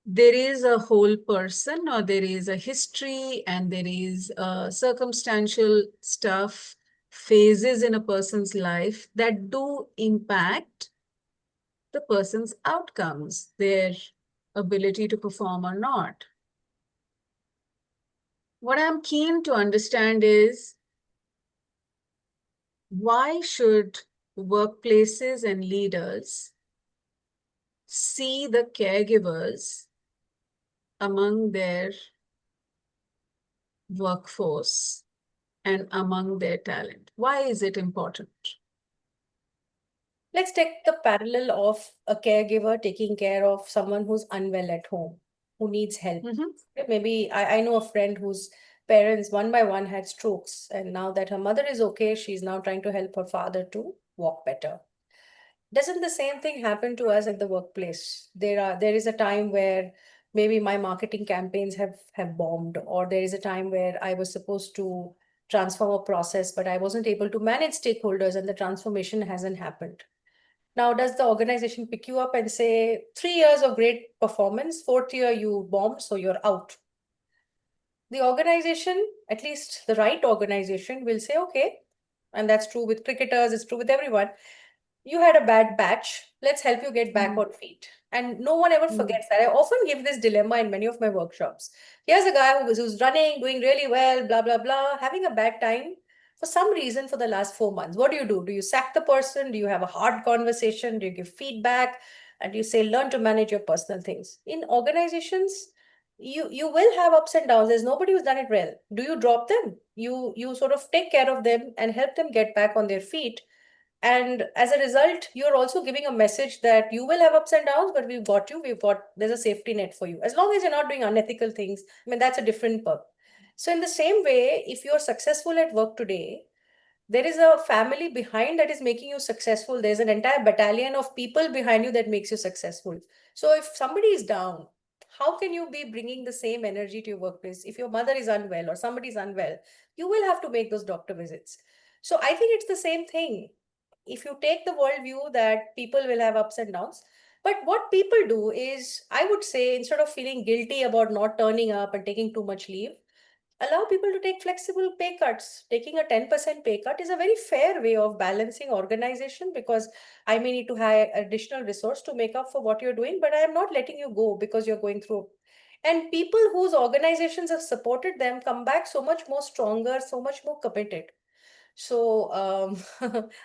there is a whole person or there is a history and there is circumstantial stuff, phases in a person's life that do impact the person's outcomes, their ability to perform or not. What I'm keen to understand is Why should workplaces and leaders see the caregivers among their workforce and among their talent? Why is it important? Let's take the parallel of a caregiver taking care of someone who's unwell at home, who needs help. Mm-hmm. Maybe I know a friend whose parents one by one had strokes, and now that her mother is okay, she's now trying to help her father to walk better. Doesn't the same thing happen to us at the workplace? There is a time where maybe my marketing campaigns have bombed, or there is a time where I was supposed to transform a process, but I wasn't able to manage stakeholders and the transformation hasn't happened. Now, does the organization pick you up and say, 3 years of great performance, fourth year you bombed, so you're out? The organization, at least the right organization, will say, okay, and that's true with cricketers, it's true with everyone. You had a bad batch. Let's help you get back Mm-hmm. on feet. And no one ever Mm-hmm. forgets that. I often give this dilemma in many of my workshops. Here's a guy who's running, doing really well, blah, blah, blah, having a bad time for some reason for the last 4 months. What do you do? Do you sack the person? Do you have a hard conversation? Do you give feedback? And you say, learn to manage your personal things. In organizations, you will have ups and downs. There's nobody who's done it well. Do you drop them? You sort of take care of them and help them get back on their feet, and as a result, you're also giving a message that you will have ups and downs, but we've got you. There's a safety net for you. As long as you're not doing unethical things, I mean, that's a different perk. So, in the same way, if you're successful at work today, there is a family behind that is making you successful. There's an entire battalion of people behind you that makes you successful. So, if somebody is down, how can you be bringing the same energy to your workplace? If your mother is unwell or somebody is unwell, you will have to make those doctor visits. So, I think it's the same thing. If you take the worldview that people will have ups and downs, but what people do is, I would say, instead of feeling guilty about not turning up and taking too much leave, allow people to take flexible pay cuts. Taking a 10% pay cut is a very fair way of balancing organization, because I may need to hire additional resource to make up for what you're doing, but I am not letting you go because you're going through. And people whose organizations have supported them come back so much more stronger, so much more committed. So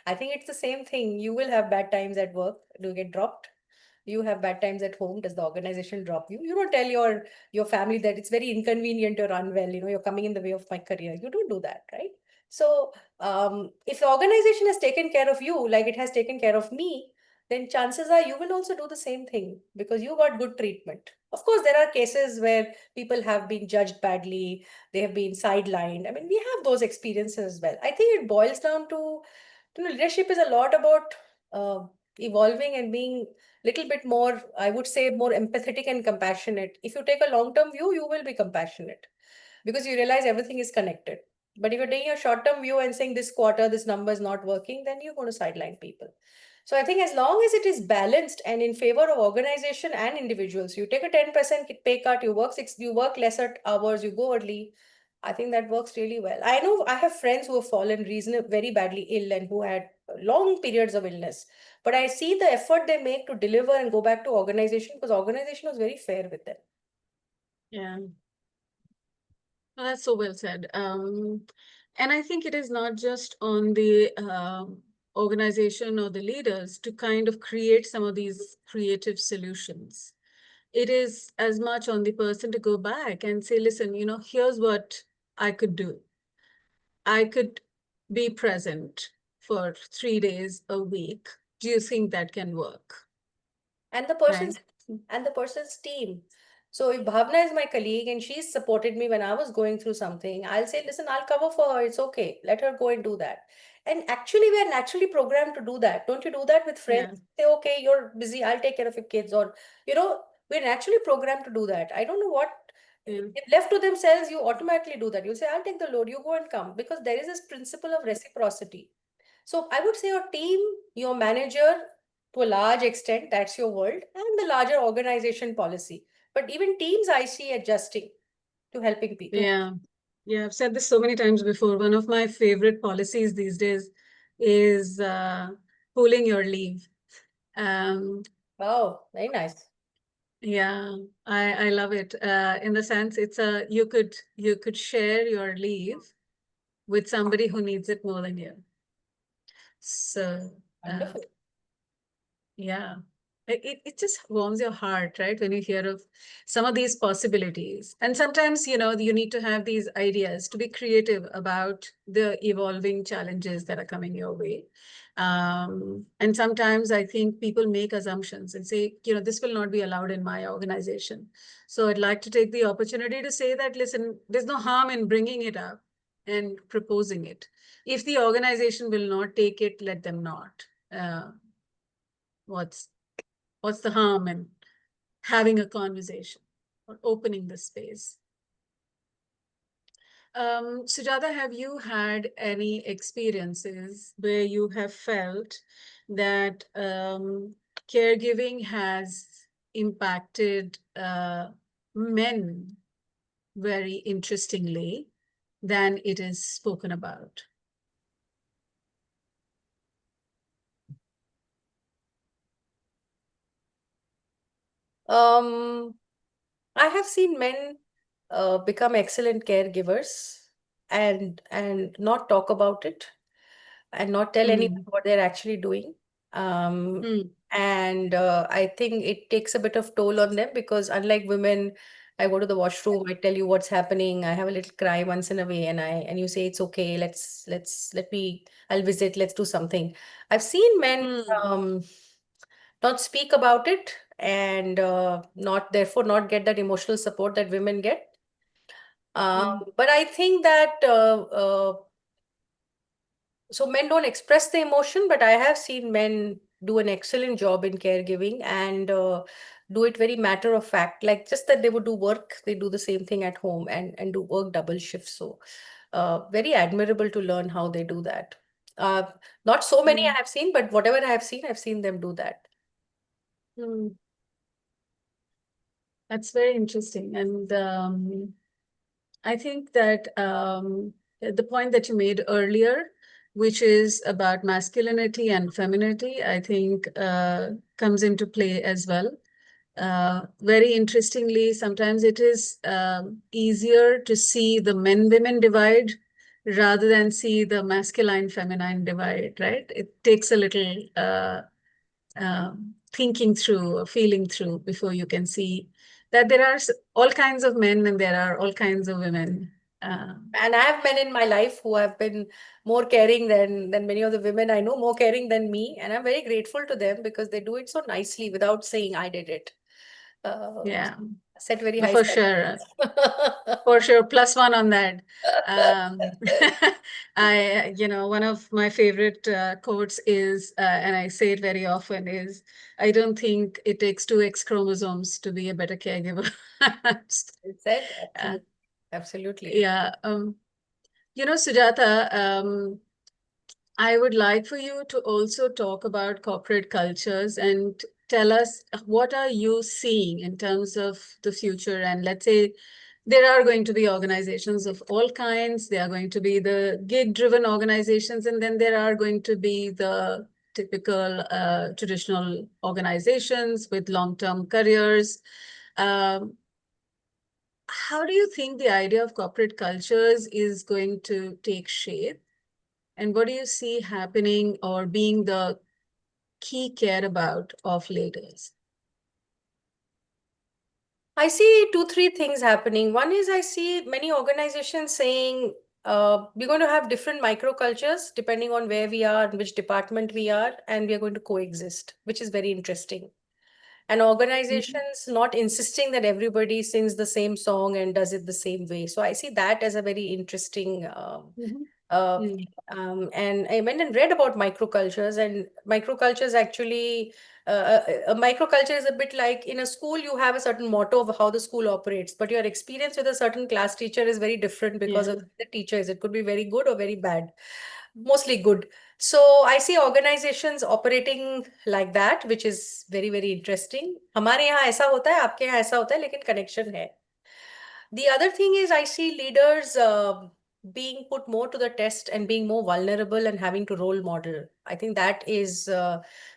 I think it's the same thing. You will have bad times at work. Do you get dropped? You have bad times at home. Does the organization drop you? You don't tell your family that it's very inconvenient or unwell. You're coming in the way of my career. You don't do that, right? So if the organization has taken care of you like it has taken care of me, then chances are you will also do the same thing because you got good treatment. Of course, there are cases where people have been judged badly, they have been sidelined. I mean, we have those experiences as well. I think it boils down to, leadership is a lot about evolving and being little bit more, I would say, more empathetic and compassionate. If you take a long term view, you will be compassionate because you realize everything is connected. But if you're taking a short term view and saying this quarter this number is not working, then you're going to sideline people. So I think as long as it is balanced and in favor of organization and individuals, you take a 10% pay cut, you work lesser hours, you go early. I think that works really well. I know I have friends who have fallen reasonably very badly ill and who had long periods of illness. But I see the effort they make to deliver and go back to organization because organization was very fair with them. Yeah, well, that's so well said. And I think it is not just on the organization or the leaders to kind of create some of these creative solutions. It is as much on the person to go back and say, listen, here's what I could do. I could be present for 3 days a week. Do you think that can work? and the person's Right? and the person's team. So if Bhavna is my colleague and she's supported me when I was going through something, I'll say, listen, I'll cover for her. It's okay. Let her go and do that. And actually, we are naturally programmed to do that. Don't you do that with friends? Yeah. Say, okay, you're busy. I'll take care of your kids. Or, we're naturally programmed to do that. I don't know what, Yeah. if left to themselves, you automatically do that. You'll say, I'll take the load. You go and come. Because there is this principle of reciprocity. So I would say your team, your manager, to a large extent, that's your world, and the larger organization policy. But even teams, I see adjusting to helping people. Yeah. Yeah. I've said this so many times before. One of my favorite policies these days is pooling your leave. Um, Wow, very nice. yeah, I love it. In the sense it's you could share your leave with somebody who needs it more than you. So, uh, Wonderful. yeah, it just warms your heart, right? When you hear of some of these possibilities. And sometimes, you need to have these ideas to be creative about the evolving challenges that are coming your way. And sometimes I think people make assumptions and say, this will not be allowed in my organization. So I'd like to take the opportunity to say that, listen, there's no harm in bringing it up and proposing it. If the organization will not take it, let them not. What's what's the harm in having a conversation or opening the space? Sujata, have you had any experiences where you have felt that caregiving has impacted men very interestingly than it is spoken about? Um, I have seen men become excellent caregivers and not talk about it and not tell anyone Mm, what they're actually doing. Um, mm, and I think it takes a bit of toll on them because unlike women, I go to the washroom, I tell you what's happening, I have a little cry once in a way, and you say it's okay, I'll visit, let's do something. I've seen men mm, not speak about it and not therefore not get that emotional support that women get. mm, But I think that so men don't express the emotion, but I have seen men do an excellent job in caregiving and do it very matter of fact, like just that they would do work, they do the same thing at home and do work double shifts. So very admirable to learn how they do that. Uh, Not so many I mm, have seen, but whatever I have seen, I've seen them do that. mm. That's very interesting. And I think that the point that you made earlier, which is about masculinity and femininity, I think comes into play as well. Very interestingly, sometimes it is easier to see the men-women divide rather than see the masculine-feminine divide, right? It takes a little thinking through or feeling through before you can see that there are all kinds of men and there are all kinds of women. And I have men in my life who have been more caring than many of the women I know, more caring than me. And I'm very grateful to them because they do it so nicely without saying I did it. Uh, Yeah, Set very no, high for sure. standards. For sure, plus one on that. Um, one of my favorite quotes is, and I say it very often, is, I don't think it takes two X chromosomes to be a better caregiver. It said, Uh, absolutely. Absolutely. yeah. Sujata, I would like for you to also talk about corporate cultures and tell us what are you seeing in terms of the future. And let's say there are going to be organizations of all kinds. There are going to be the gig-driven organizations, and then there are going to be the typical traditional organizations with long-term careers. Um, how do you think the idea of corporate cultures is going to take shape? And what do you see happening or being the key care about of leaders? I see two, three things happening. One is I see many organizations saying we're going to have different microcultures depending on where we are and which department we are, and we are going to coexist, which is very interesting. And Mhm, organizations not insisting that everybody sings the same song and does it the same way. So I see that as a very interesting mhm, uh, mm, and I went and read about microcultures, and microcultures actually, a microculture is a bit like in a school, you have a certain motto of how the school operates, but your experience with a certain class teacher is very different because yeah. of the teachers. It could be very good or very bad, mostly good. So I see organizations operating like that, which is very, very interesting. हमारे यहाँ ऐसा होता है, आपके यहाँ ऐसा होता है, लेकिन connection है. The other thing is, I see leaders being put more to the test and being more vulnerable and having to role model. I think that is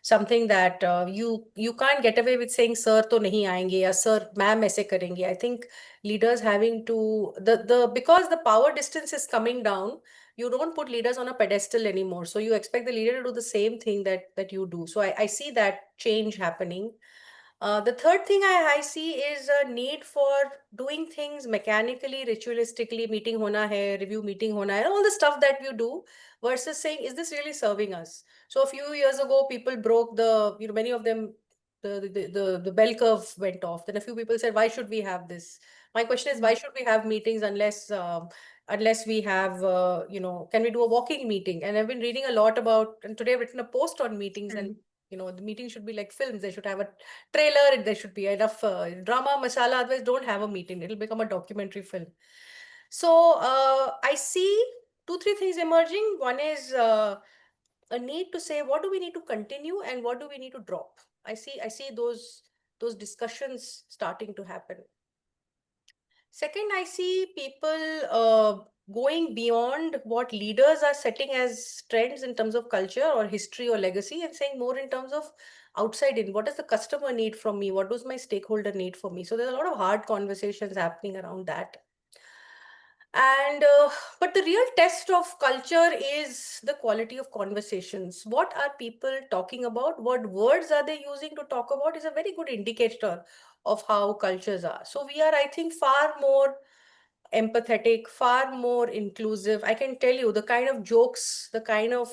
something that you can't get away with saying sir to nahi aayenge ya sir ma'am aise karenge. I think leaders having to the because the power distance is coming down, You don't put leaders on a pedestal anymore. So you expect the leader to do the same thing that you do. So I see that change happening. The third thing I see is a need for doing things mechanically, ritualistically, meeting hona hai, review meeting hona hai, all the stuff that you do versus saying, is this really serving us? So a few years ago, people broke many of them, the bell curve went off. Then a few people said, why should we have this? My question is, why should we have meetings unless we have, can we do a walking meeting? And I've been reading a lot about, and today I've written a post on meetings, and the meeting should be like films. They should have a trailer. There should be enough drama, masala. Otherwise, don't have a meeting. It'll become a documentary film. So I see two, three things emerging. One is a need to say, what do we need to continue and what do we need to drop? I see those discussions starting to happen. Second, I see people going beyond what leaders are setting as trends in terms of culture or history or legacy, and saying more in terms of outside in. What does the customer need from me? What does my stakeholder need from me? So there's a lot of hard conversations happening around that. And but the real test of culture is the quality of conversations. What are people talking about? What words are they using to talk about is a very good indicator of how cultures are. So we are, I think, far more empathetic, far more inclusive. I can tell you the kind of jokes, the kind of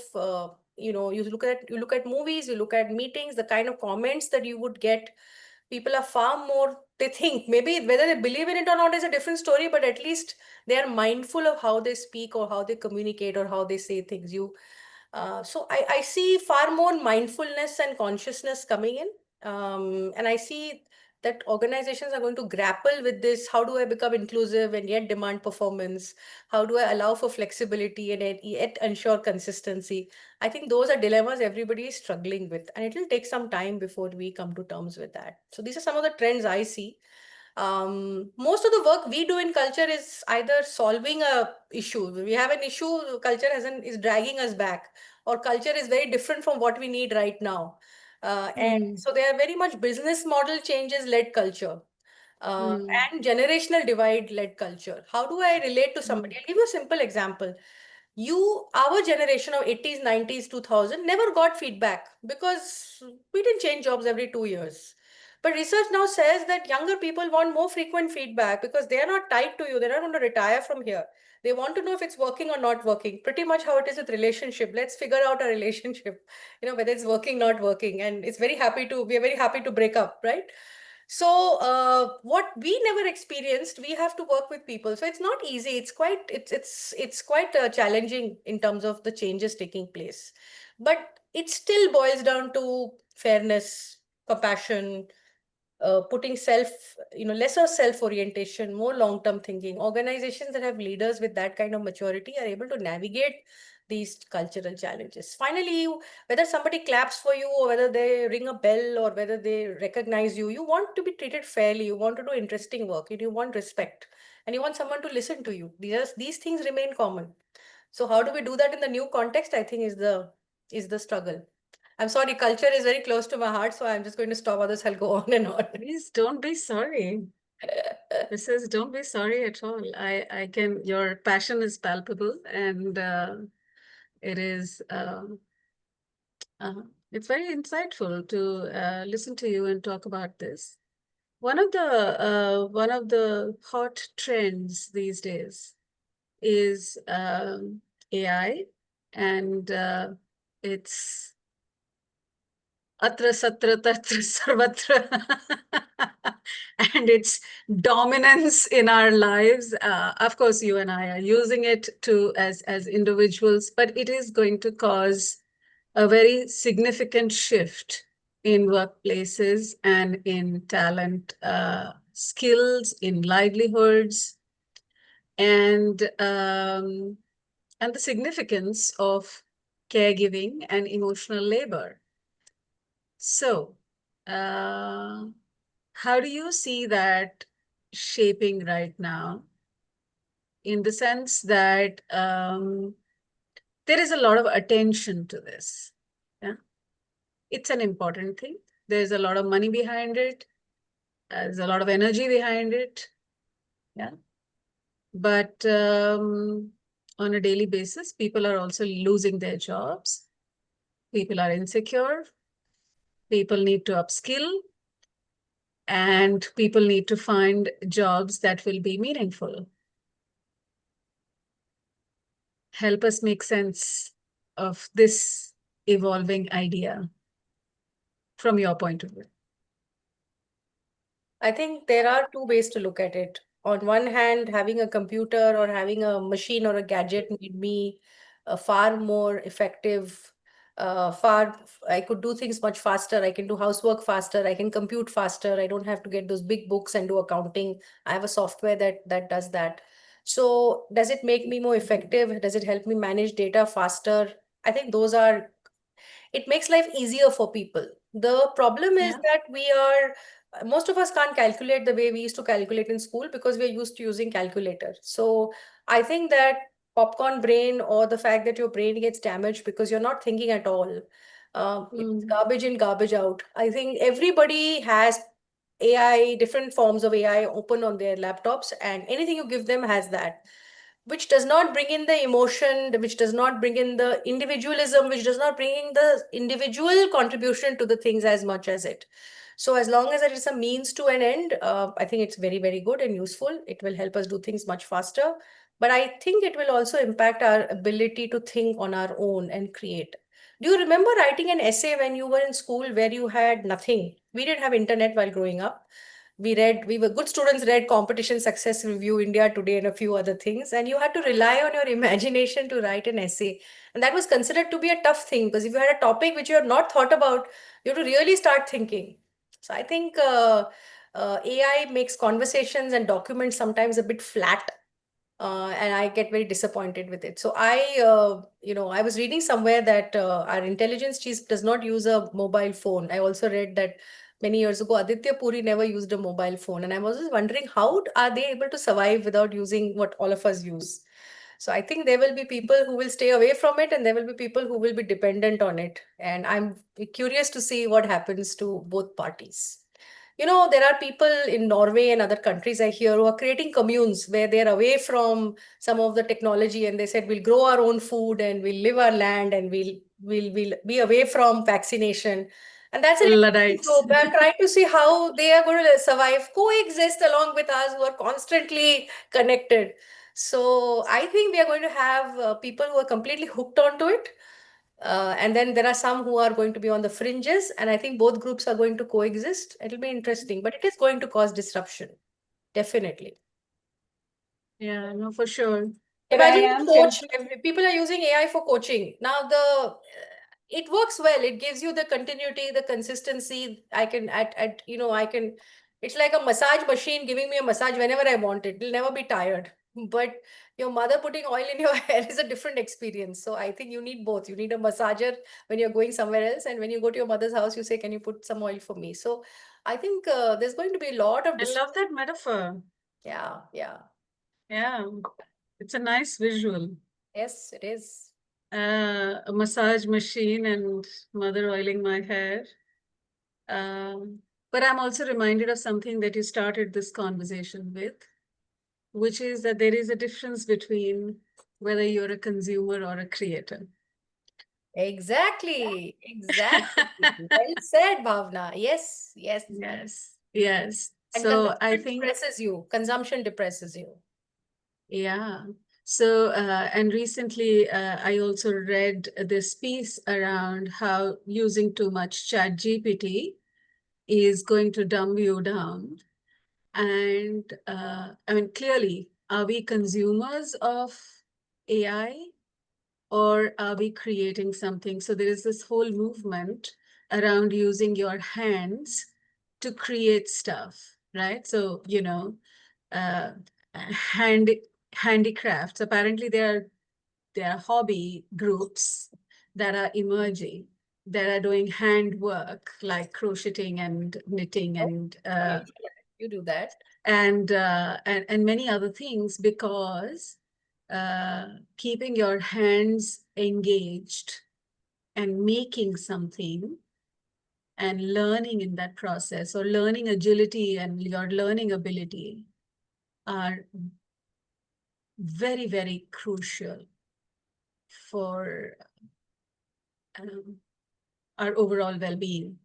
you look at movies, you look at meetings, the kind of comments that you would get. People are far more, they think, maybe whether they believe in it or not is a different story, but at least they are mindful of how they speak or how they communicate or how they say things. So I see far more mindfulness and consciousness coming in. And I see that organizations are going to grapple with this. How do I become inclusive and yet demand performance? How do I allow for flexibility and yet ensure consistency? I think those are dilemmas everybody is struggling with, and it will take some time before we come to terms with that. So these are some of the trends I see. Most of the work we do in culture is either solving a issue. We have an issue, culture is dragging us back, or culture is very different from what we need right now. And so they are very much business model changes led culture. Uh, and generational divide led culture. How do I relate to somebody? I'll give you a simple example. Our generation of 80s, 90s, 2000 never got feedback because we didn't change jobs every 2 years. But research now says that younger people want more frequent feedback because they are not tied to you. They're not going to retire from here. They want to know if it's working or not working. Pretty much how it is with relationship. Let's figure out a relationship, whether it's working, not working. And we are very happy to break up, right? So what we never experienced, we have to work with people. So it's not easy. It's quite challenging in terms of the changes taking place. But it still boils down to fairness, compassion, putting lesser self-orientation, more long-term thinking. Organizations that have leaders with that kind of maturity are able to navigate these cultural challenges. Finally, whether somebody claps for you or whether they ring a bell or whether they recognize you, you want to be treated fairly. You want to do interesting work. You want respect, and you want someone to listen to you. These things remain common. So how do we do that in the new context? I think is the struggle. I'm sorry, culture is very close to my heart, so I'm just going to stop. Others, I'll go on and on. Please don't be sorry. Don't be sorry at all. Your passion is palpable, and it is, it's very insightful to listen to you and talk about this. One of the hot trends these days is AI, and it's atra satra tatra sarvatra and its dominance in our lives. Of course, you and I are using it as individuals, but it is going to cause a very significant shift in workplaces and in talent skills, in livelihoods, and the significance of caregiving and emotional labor. So, how do you see that shaping right now? In the sense that there is a lot of attention to this. Yeah? It's an important thing. There's a lot of money behind it. There's a lot of energy behind it. Yeah. But on a daily basis. People are also losing their jobs. People are insecure. People need to upskill. And people need to find jobs that will be meaningful. Help us make sense of this evolving idea from your point of view. I think there are two ways to look at it. On one hand, having a computer or having a machine or a gadget made me far more effective. I could do things much faster. I can do housework faster. I can compute faster. I don't have to get those big books and do accounting. I have a software that does that. So does it make me more effective? Does it help me manage data faster? I think those are it makes life easier for people. The problem is Yeah. that most of us can't calculate the way we used to calculate in school because we're used to using calculator. So I think that popcorn brain or the fact that your brain gets damaged because you're not thinking at all, it's garbage in, garbage out. I think everybody has AI, different forms of AI open on their laptops, and anything you give them has that, which does not bring in the emotion, which does not bring in the individualism, which does not bring in the individual contribution to the things as much as it. So as long as it is a means to an end, I think it's very, very good and useful. It will help us do things much faster. But I think it will also impact our ability to think on our own and create. Do you remember writing an essay when you were in school where you had nothing? We didn't have internet while growing up. We were good students, read Competition Success Review, India Today, and a few other things. And you had to rely on your imagination to write an essay. And that was considered to be a tough thing because if you had a topic which you had not thought about, you have to really start thinking. So I think AI makes conversations and documents sometimes a bit flat, and I get very disappointed with it. So I was reading somewhere that our intelligence chief does not use a mobile phone. I also read that many years ago, Aditya Puri never used a mobile phone, and I was just wondering how are they able to survive without using what all of us use. So I think there will be people who will stay away from it, and there will be people who will be dependent on it. And I'm curious to see what happens to both parties. There are people in Norway and other countries I hear who are creating communes where they're away from some of the technology and they said we'll grow our own food and we'll live our land and we'll be away from vaccination. And that's an interesting Luddites. group. I'm trying to see how they are going to survive, coexist along with us who are constantly connected. So I think we are going to have people who are completely hooked onto it, and then there are some who are going to be on the fringes, and I think both groups are going to coexist. It'll be interesting, but it is going to cause disruption, definitely. Yeah, no, for sure. But I Imagine am a coach. tempted. If people are using AI for coaching. Now it works well. It gives you the continuity, the consistency. I can I can it's like a massage machine giving me a massage whenever I want it. It'll never be tired. But your mother putting oil in your hair is a different experience. So I think you need both. You need a massager when you're going somewhere else, and when you go to your mother's house, you say, "Can you put some oil for me?" So I think there's going to be a lot of I love that metaphor. yeah, yeah. Yeah, it's a nice visual. Yes, it is. A massage machine and mother oiling my hair. But I'm also reminded of something that you started this conversation with, which is that there is a difference between whether you're a consumer or a creator. Exactly, exactly. Well said, Bhavna. Yes, yes. Yes, yes. And So I consumption think, depresses you. Consumption depresses you. yeah. So, and recently I also read this piece around how using too much chat GPT is going to dumb you down. And I mean, clearly, are we consumers of AI or are we creating something? So there is this whole movement around using your hands to create stuff, right? So, uh, hand handicrafts. Apparently, there are hobby groups that are emerging that are doing handwork like crocheting and knitting Oh, and you do that. and many other things because keeping your hands engaged and making something and learning in that process or learning agility and your learning ability are very, very crucial for um, our overall well-being.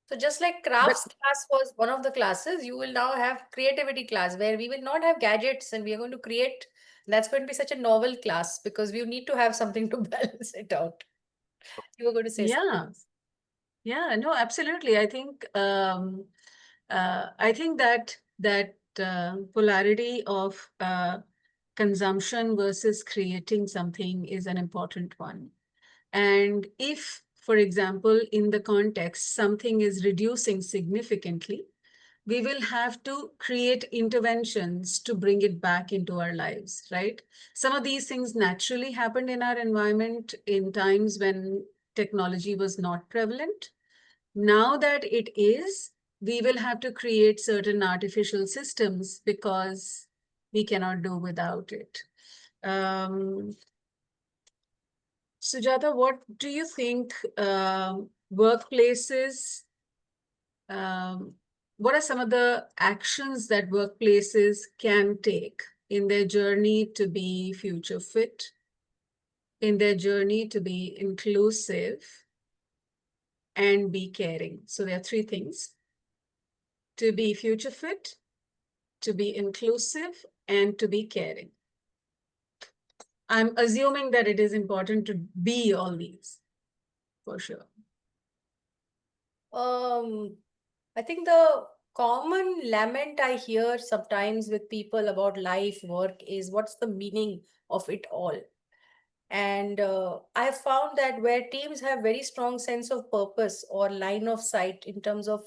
So just like But crafts class was one of the classes, you will now have creativity class where we will not have gadgets and we are going to create. That's going to be such a novel class because we need to have something to balance it out. You were going to say something. yeah, yeah, no, absolutely. I think that polarity of consumption versus creating something is an important one. And if, for example, in the context, something is reducing significantly, we will have to create interventions to bring it back into our lives, right? Some of these things naturally happened in our environment in times when technology was not prevalent. Now that it is, we will have to create certain artificial systems because we cannot do without it. Um, Sujata, what do you think workplaces, um, what are some of the actions that workplaces can take in their journey to be future fit, in their journey to be inclusive and be caring? So there are three things: to be future fit, to be inclusive, and to be caring. I'm assuming that it is important to be all these, for sure. I think the common lament I hear sometimes with people about life, work is what's the meaning of it all? And I have found that where teams have very strong sense of purpose or line of sight in terms of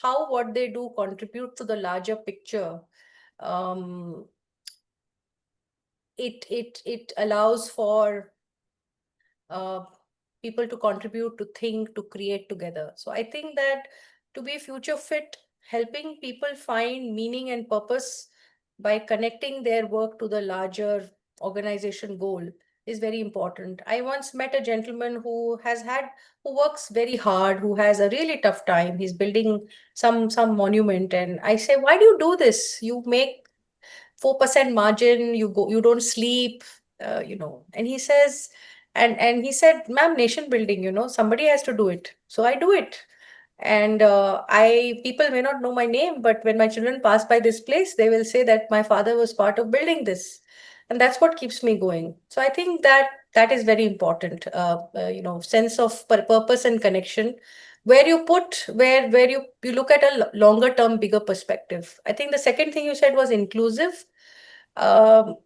how what they do contribute to the larger picture, um, it allows for uh, people to contribute, to think, to create together. So I think that to be future fit, helping people find meaning and purpose by connecting their work to the larger organization goal is very important. I once met a gentleman who works very hard, who has a really tough time. He's building some monument, and I say, why do you do this? You make 4% margin, you don't sleep, and he says, and he said, ma'am, nation building, somebody has to do it, so I do it. And I people may not know my name, but when my children pass by this place, they will say that my father was part of building this, and that's what keeps me going. So I think that that is very important, sense of purpose and connection, where you put where you look at a longer term, bigger perspective. I think the second thing you said was inclusive. um,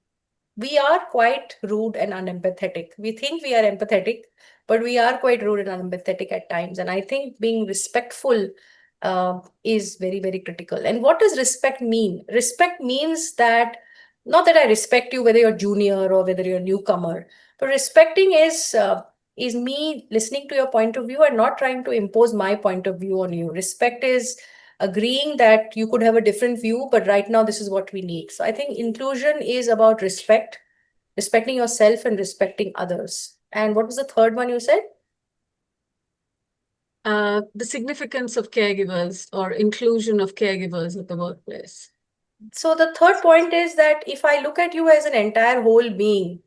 we are quite rude and unempathetic. We think we are empathetic, but we are quite rude and unempathetic at times. And I think being respectful is very, very critical. And what does respect mean? Respect means that not that I respect you whether you're junior or whether you're a newcomer, but respecting is me listening to your point of view and not trying to impose my point of view on you. Respect is agreeing that you could have a different view, but right now this is what we need. So I think inclusion is about respect, respecting yourself and respecting others. And what was the third one you said? The significance of caregivers or inclusion of caregivers at the workplace. So the third point is that if I look at you as an entire whole being,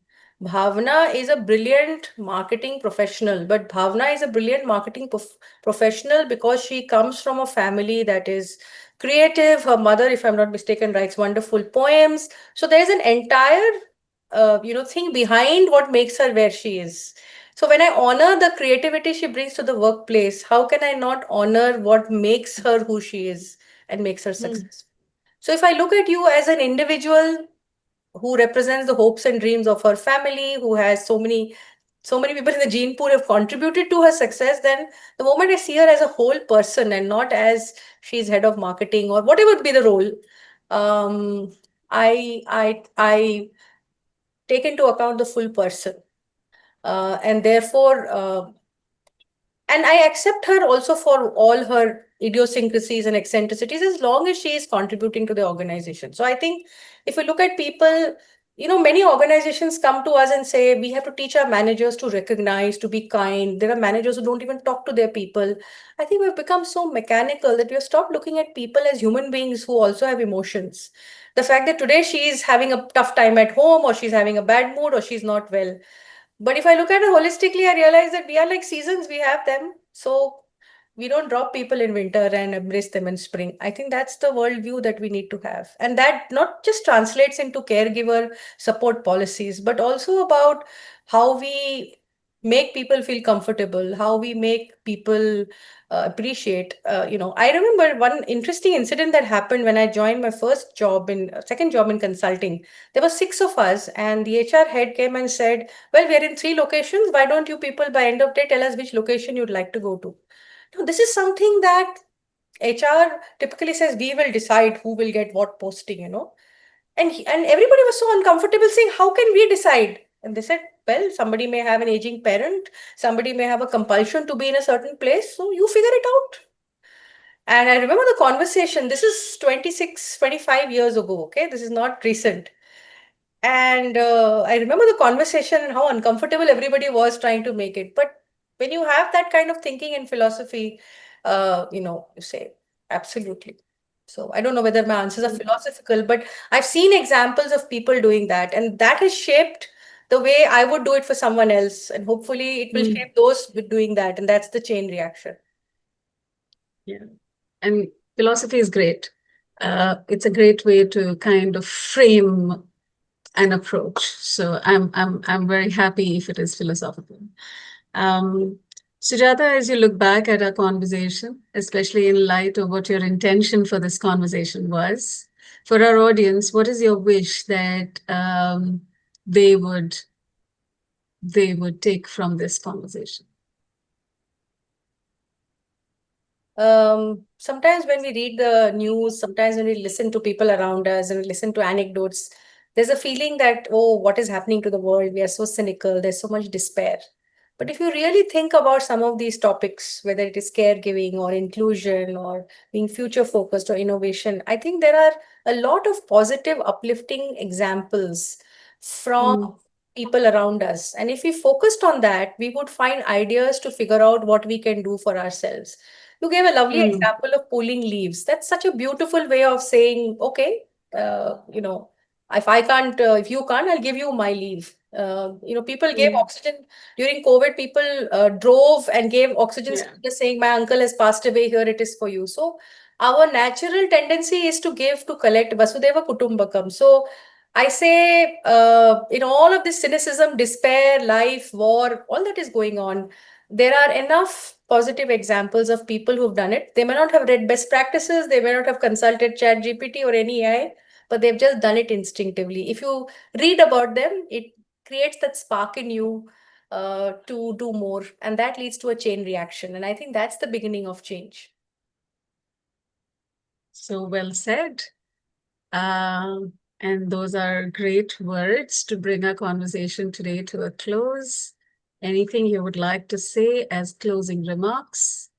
Bhavana is a brilliant marketing professional, but Bhavana is a brilliant marketing professional because she comes from a family that is creative. Her mother, if I'm not mistaken, writes wonderful poems. So there's an entire, thing behind what makes her where she is. So when I honor the creativity she brings to the workplace, how can I not honor what makes her who she is and makes her Hmm. successful? So if I look at you as an individual who represents the hopes and dreams of her family, who has so many people in the gene pool have contributed to her success, then the moment I see her as a whole person and not as she's head of marketing or whatever be the role, um, I take into account the full person. And therefore, and I accept her also for all her idiosyncrasies and eccentricities as long as she is contributing to the organization. So I think if we look at people, many organizations come to us and say we have to teach our managers to recognize, to be kind. There are managers who don't even talk to their people. I think we've become so mechanical that we have stopped looking at people as human beings who also have emotions. The fact that today she's having a tough time at home, or she's having a bad mood, or she's not well. But if I look at it holistically, I realize that we are like seasons, we have them. So we don't drop people in winter and embrace them in spring. I think that's the worldview that we need to have. And that not just translates into caregiver support policies, but also about how we make people feel comfortable, how we make people appreciate. I remember one interesting incident that happened when I joined my second job in consulting. There were six of us, and the HR head came and said, "Well, we are in three locations. Why don't you people by end of day tell us which location you'd like to go to?" Now, this is something that HR typically says we will decide who will get what posting. And everybody was so uncomfortable saying, how can we decide? And they said, well, somebody may have an aging parent, somebody may have a compulsion to be in a certain place, so you figure it out. And I remember the conversation. This is 26, 25 years ago, okay? This is not recent. And I remember the conversation and how uncomfortable everybody was trying to make it. But when you have that kind of thinking and philosophy, you say, absolutely. So I don't know whether my answers are philosophical, but I've seen examples of people doing that. And that has shaped the way I would do it for someone else. And hopefully it will Mm. shape those with doing that. And that's the chain reaction. Yeah. And philosophy is great. It's a great way to kind of frame an approach. So I'm very happy if it is philosophical. Um, Sujata, as you look back at our conversation, especially in light of what your intention for this conversation was, for our audience, what is your wish that they would take from this conversation? Sometimes when we read the news, sometimes when we listen to people around us and we listen to anecdotes, there's a feeling that, oh, what is happening to the world? We are so cynical, there's so much despair. But if you really think about some of these topics, whether it is caregiving or inclusion or being future focused or innovation, I think there are a lot of positive, uplifting examples from Mm, people around us. And if we focused on that, we would find ideas to figure out what we can do for ourselves. You gave a lovely mm, example of pulling leaves. That's such a beautiful way of saying, okay, if I can't, if you can't, I'll give you my leave. People gave mm. oxygen during COVID. People drove and gave oxygen Yeah. cylinders saying, my uncle has passed away, here it is for you. So our natural tendency is to give, to collect, Vasudeva Kutumbakam. So I say, in all of this cynicism, despair, life, war, all that is going on, there are enough positive examples of people who've done it. They may not have read best practices, they may not have consulted Chat GPT or any AI, but they've just done it instinctively. If you read about them, it creates that spark in you to do more, and that leads to a chain reaction. And I think that's the beginning of change. So well said. And those are great words to bring our conversation today to a close. Anything you would like to say as closing remarks?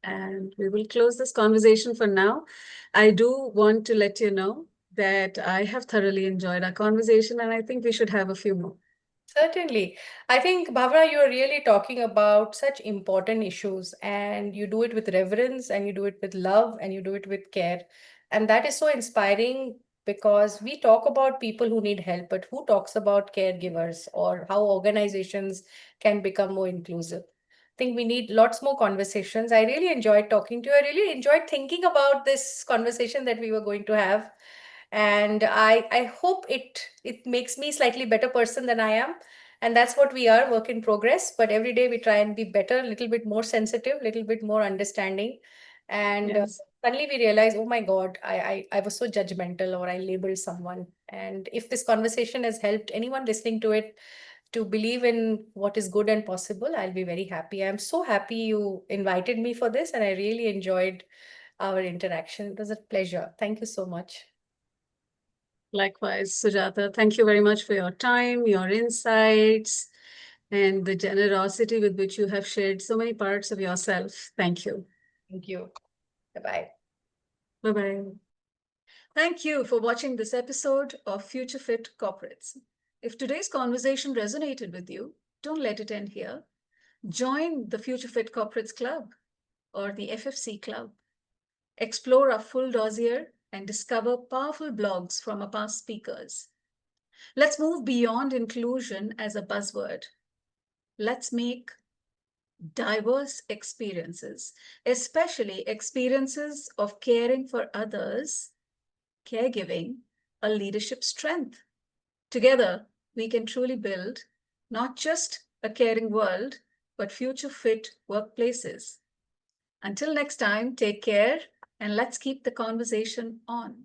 And we will close this conversation for now. I do want to let you know that I have thoroughly enjoyed our conversation, and I think we should have a few more. Certainly. I think, Bhavana, you're really talking about such important issues, and you do it with reverence, and you do it with love, and you do it with care. And that is so inspiring because we talk about people who need help, but who talks about caregivers or how organizations can become more inclusive? I think we need lots more conversations. I really enjoyed talking to you. I really enjoyed thinking about this conversation that we were going to have, and I hope it makes me slightly better person than I am. And that's what we are, work in progress, but every day we try and be better, a little bit more sensitive, a little bit more understanding. And Yes. suddenly we realize, oh my god, I was so judgmental, or I labeled someone. And if this conversation has helped anyone listening to it to believe in what is good and possible, I'll be very happy. I'm so happy you invited me for this, and I really enjoyed our interaction. It was a pleasure. Thank you so much. Likewise, Sujata, thank you very much for your time, your insights, and the generosity with which you have shared so many parts of yourself. Thank you. Thank you. Bye bye. Bye bye. Thank you for watching this episode of Future Fit Corporates. If today's conversation resonated with you, don't let it end here. Join the Future Fit Corporates Club or the FFC Club. Explore our full dossier and discover powerful blogs from our past speakers. Let's move beyond inclusion as a buzzword. Let's make diverse experiences, especially experiences of caring for others, caregiving, a leadership strength. Together, we can truly build not just a caring world, but future fit workplaces. Until next time, take care and let's keep the conversation on.